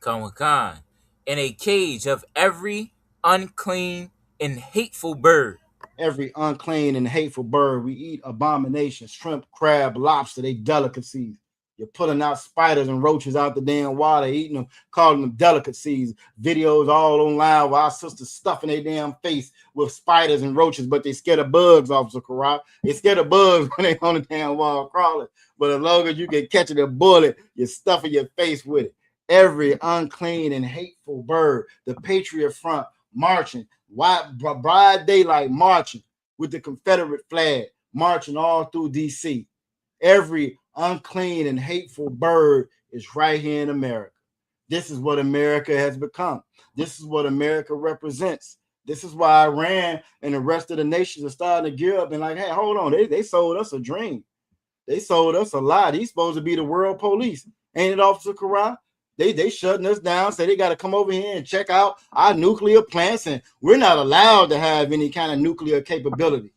Khan, in a cage of every unclean and hateful bird. Every unclean and hateful bird. We eat abominations, shrimp, crab, lobster, they delicacies. You're pulling out spiders and roaches out the damn water, eating them, calling them delicacies. Videos all online where our sisters stuffing their damn face with spiders and roaches, but they scared of bugs, Officer Kara. They scared of bugs when they on the damn wall crawling. But as long as you can catch it a bullet, you're stuffing your face with it. Every unclean and hateful bird, the Patriot Front marching, broad daylight marching with the Confederate flag, marching all through D.C. Every unclean and hateful bird is right here in America. This is what America has become. This is what America represents. This is why Iran and the rest of the nations are starting to gear up and like, hey, hold on, they sold us a dream. They sold us a lie. He's supposed to be the world police. Ain't it, Officer Kara? They shutting us down, say they got to come over here and check out our nuclear plants, and we're not allowed to have any kind of nuclear capability.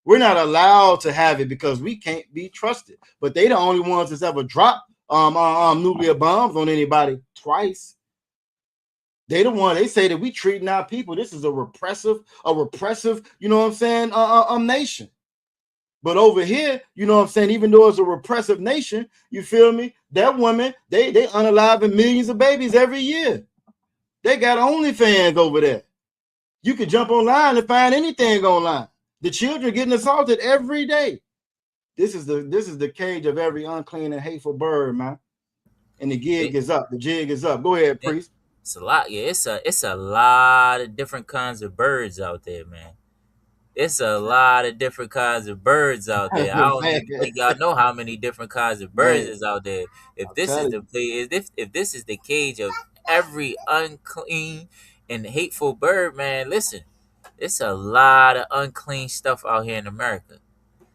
We're not allowed to have it because we can't be trusted. But they the only ones that's ever dropped nuclear bombs on anybody twice. They the one, they say that we treating our people. This is a repressive, you know what I'm saying, nation. But over here, you know what I'm saying, even though it's a repressive nation, you feel me? That woman, they unaliving millions of babies every year. They got OnlyFans over there. You can jump online and find anything online. The children getting assaulted every day. This is the cage of every unclean and hateful bird, man. And the gig is up. The jig is up. Go ahead, priest. It's a lot. Yeah, it's a lot of different kinds of birds out there, man. It's a lot of different kinds of birds out there. I don't even think y'all know how many different kinds of birds is out there. If this is if this is the cage of every unclean and hateful bird, man, listen, it's a lot of unclean stuff out here in America.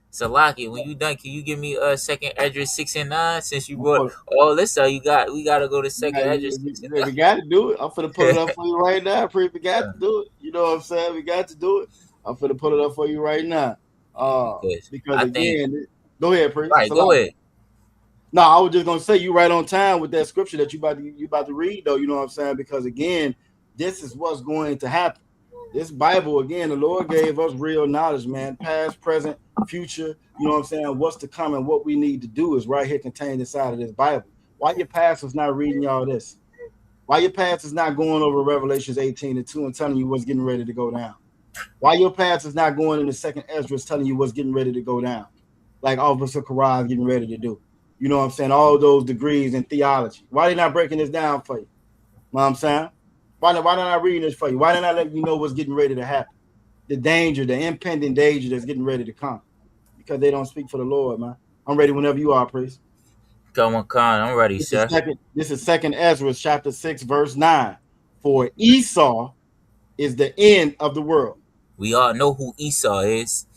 So Lockie, when you done, can you give me second address 6 and 9 since you brought all this? So we gotta go to second address 6 and 9. We got to do it. I'm finna put it up for you right now. We got to do it. You know what I'm saying? We got to do it. I'm finna put it up for you right now. Because again, go ahead, priest. Right, go ahead. No, I was just gonna say you right on time with that scripture that you about to read, though. You know what I'm saying? Because again, this is what's going to happen. This Bible, again, the Lord gave us real knowledge, man. Past, present, future. You know what I'm saying? What's to come and what we need to do is right here contained inside of this Bible. Why your pastor's not reading y'all this? Why your pastor's not going over Revelations 18:2 and telling you what's getting ready to go down? Why your pastor's not going in the second Ezra telling you what's getting ready to go down? Like Officer Kara is getting ready to do. You know what I'm saying? All those degrees in theology. Why they not breaking this down for you? You know what I'm saying? Why not I reading this for you? Why not I let you know what's getting ready to happen? The danger, the impending danger that's getting ready to come. Because they don't speak for the Lord, man. I'm ready whenever you are, priest. Come on, Khan. I'm ready, sir. This is second Ezra, chapter 6, verse 9. For Esau is the end of the world. We all know who Esau is.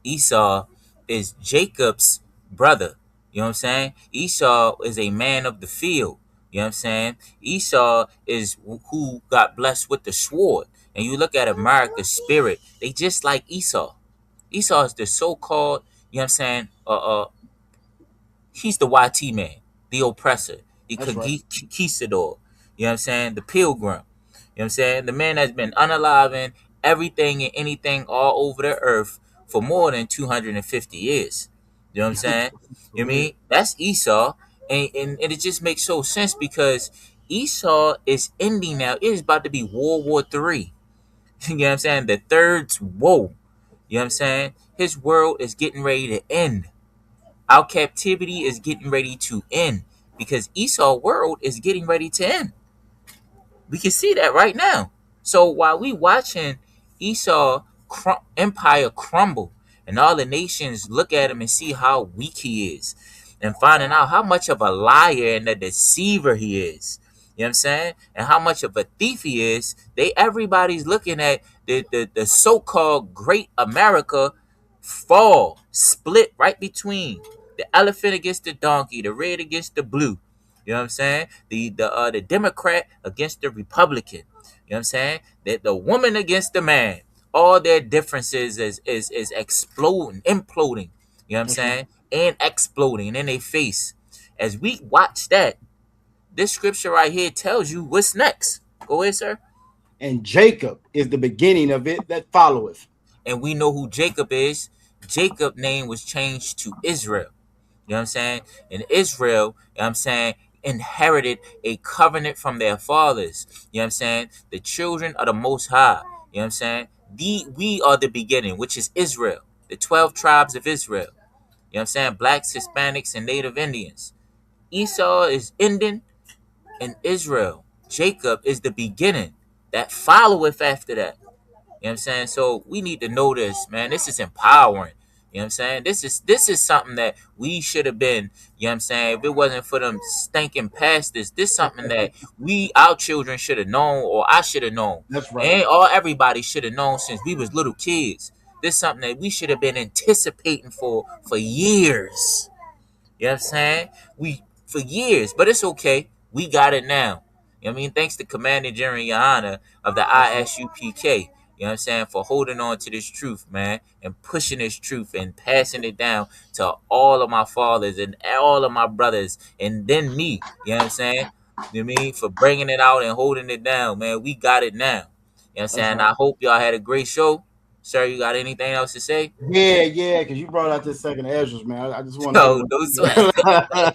Esau is Jacob's brother. You know what I'm saying? Esau is a man of the field. You know what I'm saying? Esau is who got blessed with the sword. And you look at America's spirit, they just like Esau. Esau is the so-called, you know what I'm saying, he's the YT man, the oppressor, the conquistador, you know what I'm saying, the pilgrim. You know what I'm saying? The man that's been unaliving everything and anything all over the earth for more than 250 years. You know what I'm saying? You know what I mean? That's Esau. And it just makes so sense because Esau is ending now. It is about to be World War III. You know what I'm saying? The third's woe. You know what I'm saying? His world is getting ready to end. Our captivity is getting ready to end because Esau world is getting ready to end. We can see that right now. So while we watching Esau empire crumble, and all the nations look at him and see how weak he is, and finding out how much of a liar and a deceiver he is, you know what I'm saying, and how much of a thief he is, everybody's looking at the so-called great America fall, split right between the elephant against the donkey, the red against the blue. You know what I'm saying? The Democrat against the Republican. You know what I'm saying? The woman against the man. All their differences is exploding, imploding. You know what I'm saying? And exploding in their face. As we watch that, this scripture right here tells you what's next. Go ahead, sir. And Jacob is the beginning of it that followeth. And we know who Jacob is. Jacob's name was changed to Israel. You know what I'm saying? And Israel, you know what I'm saying, inherited a covenant from their fathers. You know what I'm saying? The children of the Most High. You know what I'm saying? We are the beginning, which is Israel. The 12 tribes of Israel. You know what I'm saying? Blacks, Hispanics, and Native Indians. Esau is ending, and Israel, Jacob, is the beginning. That followeth after that. You know what I'm saying? So we need to know this, man. This is empowering. You know what I'm saying? This is something that we should have been, you know what I'm saying? If it wasn't for them stinking pastors, this is something that our children should have known, or I should have known. That's right. And all everybody should have known since we was little kids. This is something that we should have been anticipating for years. You know what I'm saying? For years, but it's okay. We got it now. You know what I mean? Thanks to Commander General Your Honor of the ISUPK. You know what I'm saying? For holding on to this truth, man, and pushing this truth and passing it down to all of my fathers and all of my brothers, and then me. You know what I'm saying? You know what I mean? For bringing it out and holding it down, man. We got it now. You know what I'm saying? Right. I hope y'all had a great show. Sir, you got anything else to say? Yeah, because you brought out this second Ezra's, man. I just want to No, no sweat. I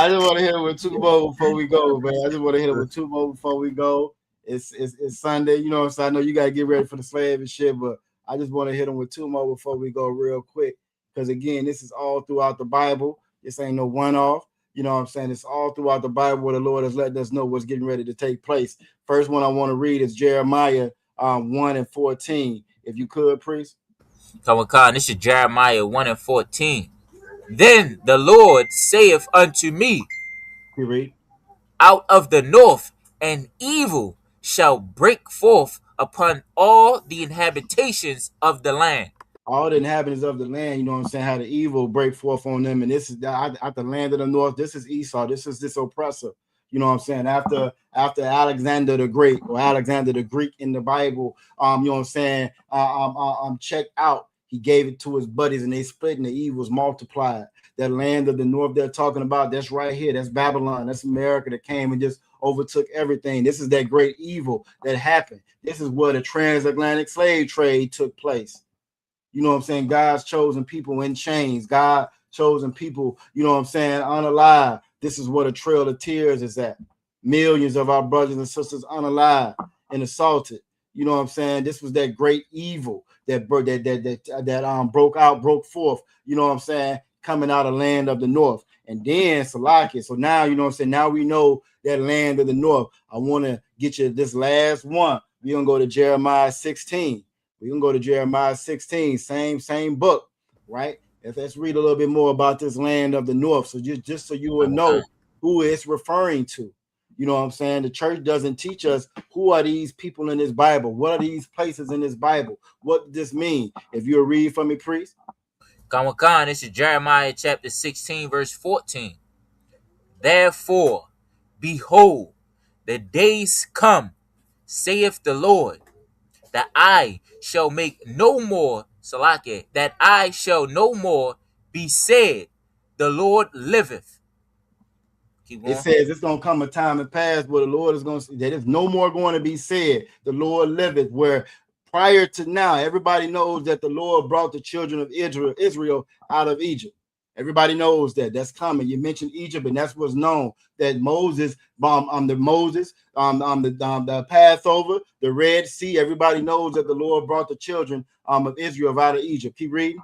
just want to hit it with two more before we go, man. I just want to hit it with two more before we go. It's Sunday, you know what I'm saying? I know you gotta get ready for the slave and shit, but I just want to hit them with two more before we go real quick. Because again, this is all throughout the Bible. This ain't no one-off. You know what I'm saying? It's all throughout the Bible where the Lord has let us know what's getting ready to take place. First one I want to read is Jeremiah 1:14. If you could, priest. Come on, this is Jeremiah 1:14. Then the Lord saith unto me, You read. out of the north an evil shall break forth upon all the inhabitations of the land. All the inhabitants of the land, you know what I'm saying, how the evil break forth on them. And this is at the land of the north. This is Esau. This is this oppressor. You know what I'm saying? After Alexander the Great, or Alexander the Greek in the Bible, you know what I'm saying, checked out. He gave it to his buddies and they split and the evils multiplied. That land of the north they're talking about, that's right here. That's Babylon. That's America that came and just overtook everything. This is that great evil that happened. This is where the transatlantic slave trade took place. You know what I'm saying? God's chosen people in chains. God chosen people, you know what I'm saying, unalive. This is what a trail of tears is at. Millions of our brothers and sisters unalive and assaulted. You know what I'm saying? This was that great evil that broke forth. You know what I'm saying? Coming out of land of the north. And then Salakia. So now, you know what I'm saying? Now we know that land of the north. I want to get you this last one. We're going to go to Jeremiah 16. We can go to Jeremiah 16, same book, right? Let's read a little bit more about this land of the north. So just so you will know who it's referring to. You know what I'm saying? The church doesn't teach us who are these people in this Bible. What are these places in this Bible? What does this mean? If you'll read for me, priest. Khan, this is Jeremiah chapter 16, verse 14. Therefore, behold, the days come, saith the Lord, that I shall make no more, Salake, that I shall no more be said, the Lord liveth. It says it's going to come a time and pass where the Lord is going to say that it's no more going to be said, the Lord liveth, where prior to now, everybody knows that the Lord brought the children of Israel out of Egypt. Everybody knows that that's coming. You mentioned Egypt, and that's what's known, that Moses, the Passover, the Red Sea. Everybody knows that the Lord brought the children of Israel out of Egypt. Keep reading.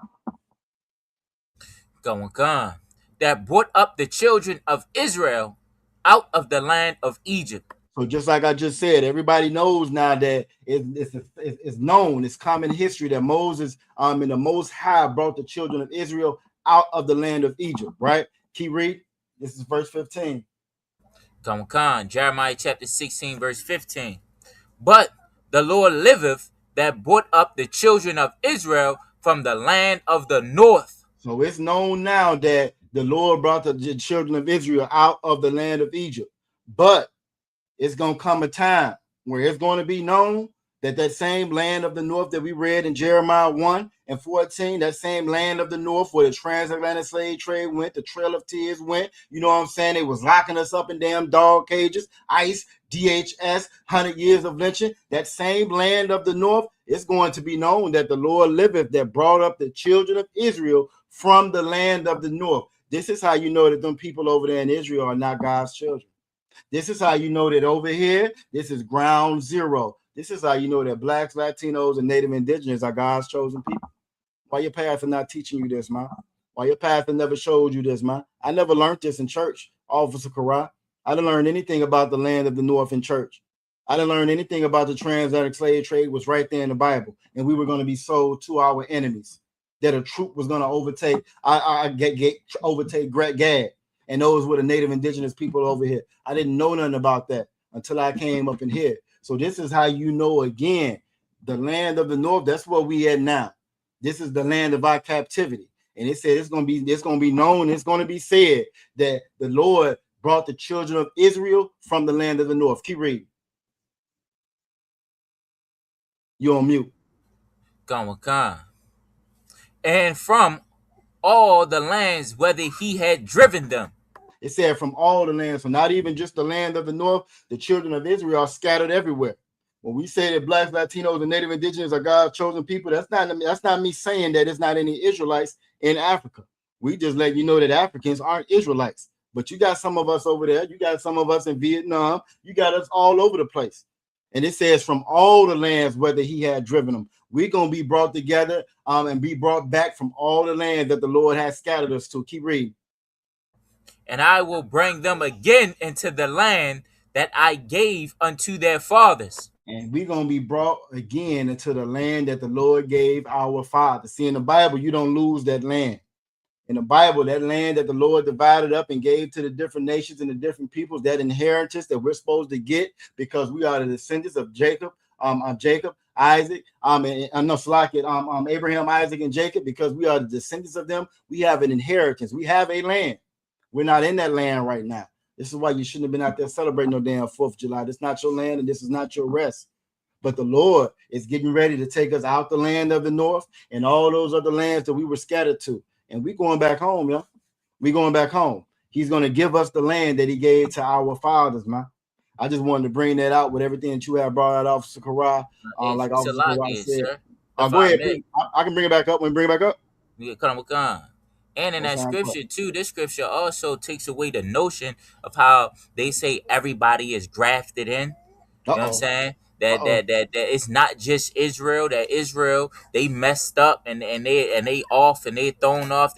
Going on. that brought up the children of Israel out of the land of Egypt. So just like I just said, everybody knows now that it's known, it's common history that Moses and the Most High brought the children of Israel out of the land of Egypt, right? Keep read. This is verse 15. Come on, Jeremiah chapter 16, verse 15. But the Lord liveth that brought up the children of Israel from the land of the north. So it's known now that the Lord brought the children of Israel out of the land of Egypt. But it's going to come a time where it's going to be known that that same land of the north that we read in Jeremiah 1 and 14, that same land of the north where the transatlantic slave trade went, the Trail of Tears went, you know what I'm saying? They was locking us up in damn dog cages, ICE, DHS, 100 years of lynching. That same land of the north, it's going to be known that the Lord liveth that brought up the children of Israel from the land of the north. This is how you know that them people over there in Israel are not God's children. This is how you know that over here, this is ground zero. This is how you know that blacks, Latinos, and Native Indigenous are God's chosen people. Why your pastor not teaching you this, man? Why your pastor never showed you this, man? I never learned this in church, Officer Kara. I didn't learn anything about the land of the north in church. I didn't learn anything about the transatlantic slave trade was right there in the Bible, and we were going to be sold to our enemies. That a troop was going to overtake Gad. And those were the Native Indigenous people over here. I didn't know nothing about that until I came up in here. So this is how you know, again, the land of the north, that's where we at now. This is the land of our captivity. And it said it's going to be known, it's going to be said that the Lord brought the children of Israel from the land of the north. Keep reading. You're on mute. Come on. And from all the lands whether he had driven them. It said from all the lands, so not even just the land of the north, the children of Israel are scattered everywhere. When we say that blacks, Latinos, and Native Indigenous are God's chosen people, that's not me saying that it's not any Israelites in Africa. We just let you know that Africans aren't Israelites. But you got some of us over there. You got some of us in Vietnam. You got us all over the place. And it says from all the lands whether he had driven them. We're going to be brought together and be brought back from all the land that the Lord has scattered us to. Keep reading. And I will bring them again into the land that I gave unto their fathers. And we're going to be brought again into the land that the Lord gave our fathers. See, in the Bible, you don't lose that land. In the Bible, that land that the Lord divided up and gave to the different nations and the different peoples, that inheritance that we're supposed to get because we are the descendants of Jacob, Isaac, Abraham, Isaac, and Jacob, because we are the descendants of them. We have an inheritance. We have a land. We're not in that land right now. This is why you shouldn't have been out there celebrating no damn 4th of July. This is not your land and this is not your rest. But the Lord is getting ready to take us out the land of the north and all those other lands that we were scattered to. And we're going back home, yo. We're going back home. He's going to give us the land that he gave to our fathers, man. I just wanted to bring that out with everything that you have brought out, Officer Kara. Like Officer Kara said. Go ahead. I can bring it back up. When bring it back up? Yeah, come on. And in that scripture too, this scripture also takes away the notion of how they say everybody is grafted in. You know what I'm saying? That it's not just Israel. That Israel, they messed up and they off and they thrown off.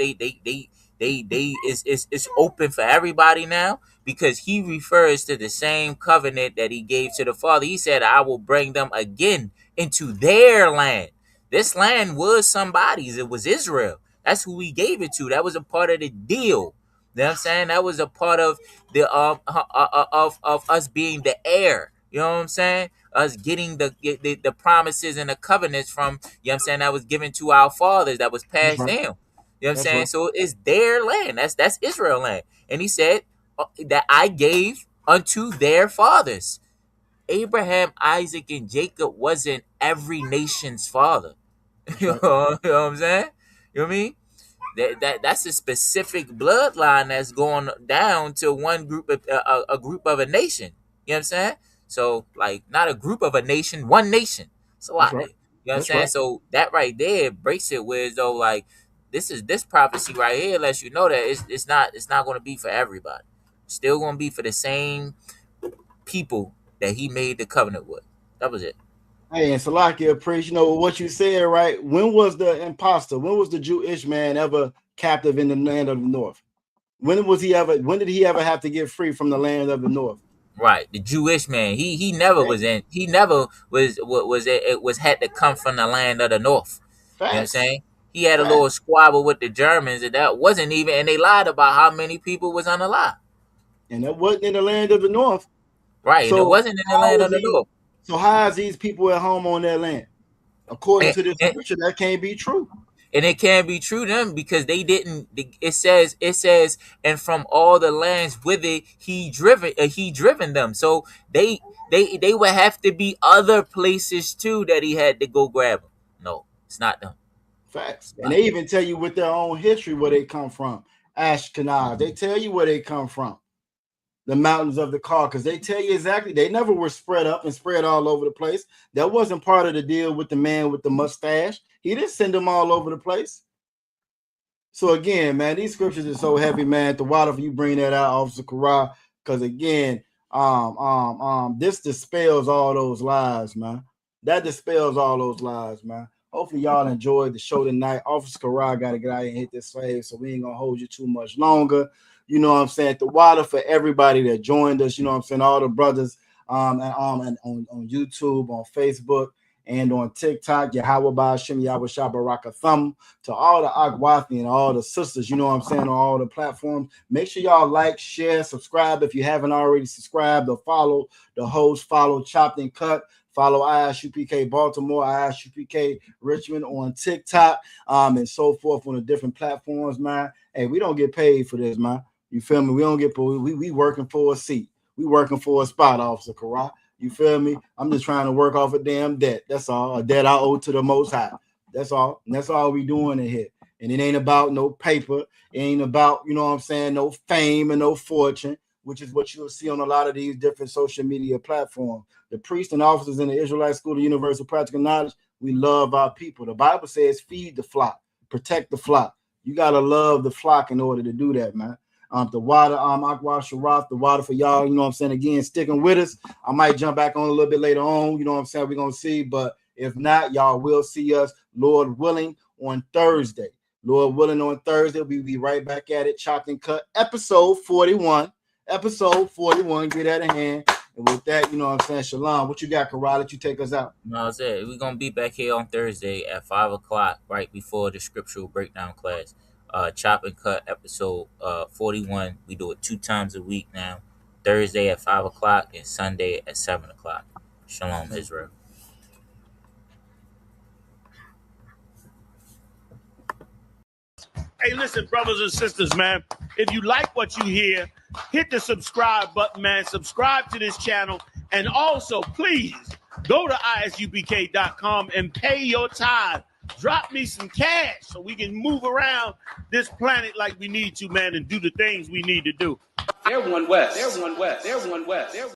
It's open for everybody now, because he refers to the same covenant that he gave to the Father. He said, I will bring them again into their land. This land was somebody's. It was Israel. That's who he gave it to. That was a part of the deal. You know what I'm saying? That was a part of the of us being the heir. You know what I'm saying? Us getting the promises and the covenants from, you know what I'm saying, that was given to our fathers, that was passed down. You know what I'm saying? Right. So it's their land. That's Israel land. And he said that I gave unto their fathers. Abraham, Isaac, and Jacob wasn't every nation's father. You know what I'm saying? You know what I mean? That's a specific bloodline that's going down to one group of a group of a nation. You know what I'm saying? So, like, not a group of a nation, one nation. It's a lot. Right. You know what I'm saying? Right. So that right there breaks it with, though, like, this prophecy right here lets you know that it's not going to be for everybody. It's still going to be for the same people that he made the covenant with. That was it. Hey, and Salakia, praise, you know what you said, right? When was the imposter? When was the Jewish man ever captive in the land of the north? When did he ever have to get free from the land of the north? Right, the Jewish man. He never was in. He never was had to come from the land of the north. Facts. You know what I'm saying? He had a little squabble with the Germans, and that wasn't even. And they lied about how many people was on the lie. And that wasn't in the land of the north. Right, so, and it wasn't in the land of the north. So how is these people at home on their land? According to this scripture, that can't be true. And it can't be true to them because they didn't. It says, and from all the lands whither he driven them. So they would have to be other places too that he had to go grab them. No, it's not them. Facts. And they even tell you with their own history where they come from. Ashkenaz. They tell you where they come from. The mountains of the Caucasus. They tell you exactly. They never were spread up and spread all over the place. That wasn't part of the deal with the man with the mustache. He didn't send them all over the place. So again, man, these scriptures are so heavy, man. The water for you bring that out, Officer Corral, because again, this dispels all those lies, man. That dispels all those lies, man. Hopefully y'all enjoyed the show tonight. Officer Corral got to get out and hit this fade, so we ain't gonna hold you too much longer. You know what I'm saying? The water for everybody that joined us. You know what I'm saying? All the brothers and on YouTube, on Facebook, and on TikTok. Yahweh Ba'Shem, Yahweh Shabbaraka Thumb. To all the Agwathi and all the sisters, you know what I'm saying, on all the platforms. Make sure y'all like, share, subscribe if you haven't already subscribed, or follow the host, follow Chopped and Cut. Follow ISUPK Baltimore, ISUPK Richmond on TikTok, and so forth on the different platforms, man. Hey, we don't get paid for this, man. You feel me? We don't get paid. We working for a seat. We working for a spot, Officer Corral. You feel me? I'm just trying to work off a damn debt. That's all. A debt I owe to the Most High. That's all. And that's all we doing in here. And it ain't about no paper. It ain't about, you know what I'm saying, no fame and no fortune, which is what you'll see on a lot of these different social media platforms. The priests and officers in the Israelite School of Universal Practical Knowledge, we love our people. The Bible says feed the flock, protect the flock. You got to love the flock in order to do that, man. The water, Aqua Sharaf, the water for y'all, you know what I'm saying, again, sticking with us. I might jump back on a little bit later on, you know what I'm saying, we're going to see, but if not, y'all will see us, Lord willing, on Thursday. Lord willing, on Thursday, we'll be right back at it, Chopped and Cut, episode 41. Episode 41, get out of hand. And with that, you know what I'm saying, Shalom, what you got, Corral, that you take us out? No, I said we're going to be back here on Thursday at 5 o'clock, right before the scriptural breakdown class. Chop and Cut episode 41. We do it 2 times a week now. Thursday at 5 o'clock and Sunday at 7 o'clock. Shalom, Israel. Hey, listen, brothers and sisters, man. If you like what you hear, hit the subscribe button, man. Subscribe to this channel. And also, please, go to isupk.com and pay your tithe. Drop me some cash so we can move around this planet like we need to, man, and do the things we need to do. They're one West. They're one West. They're one West. They're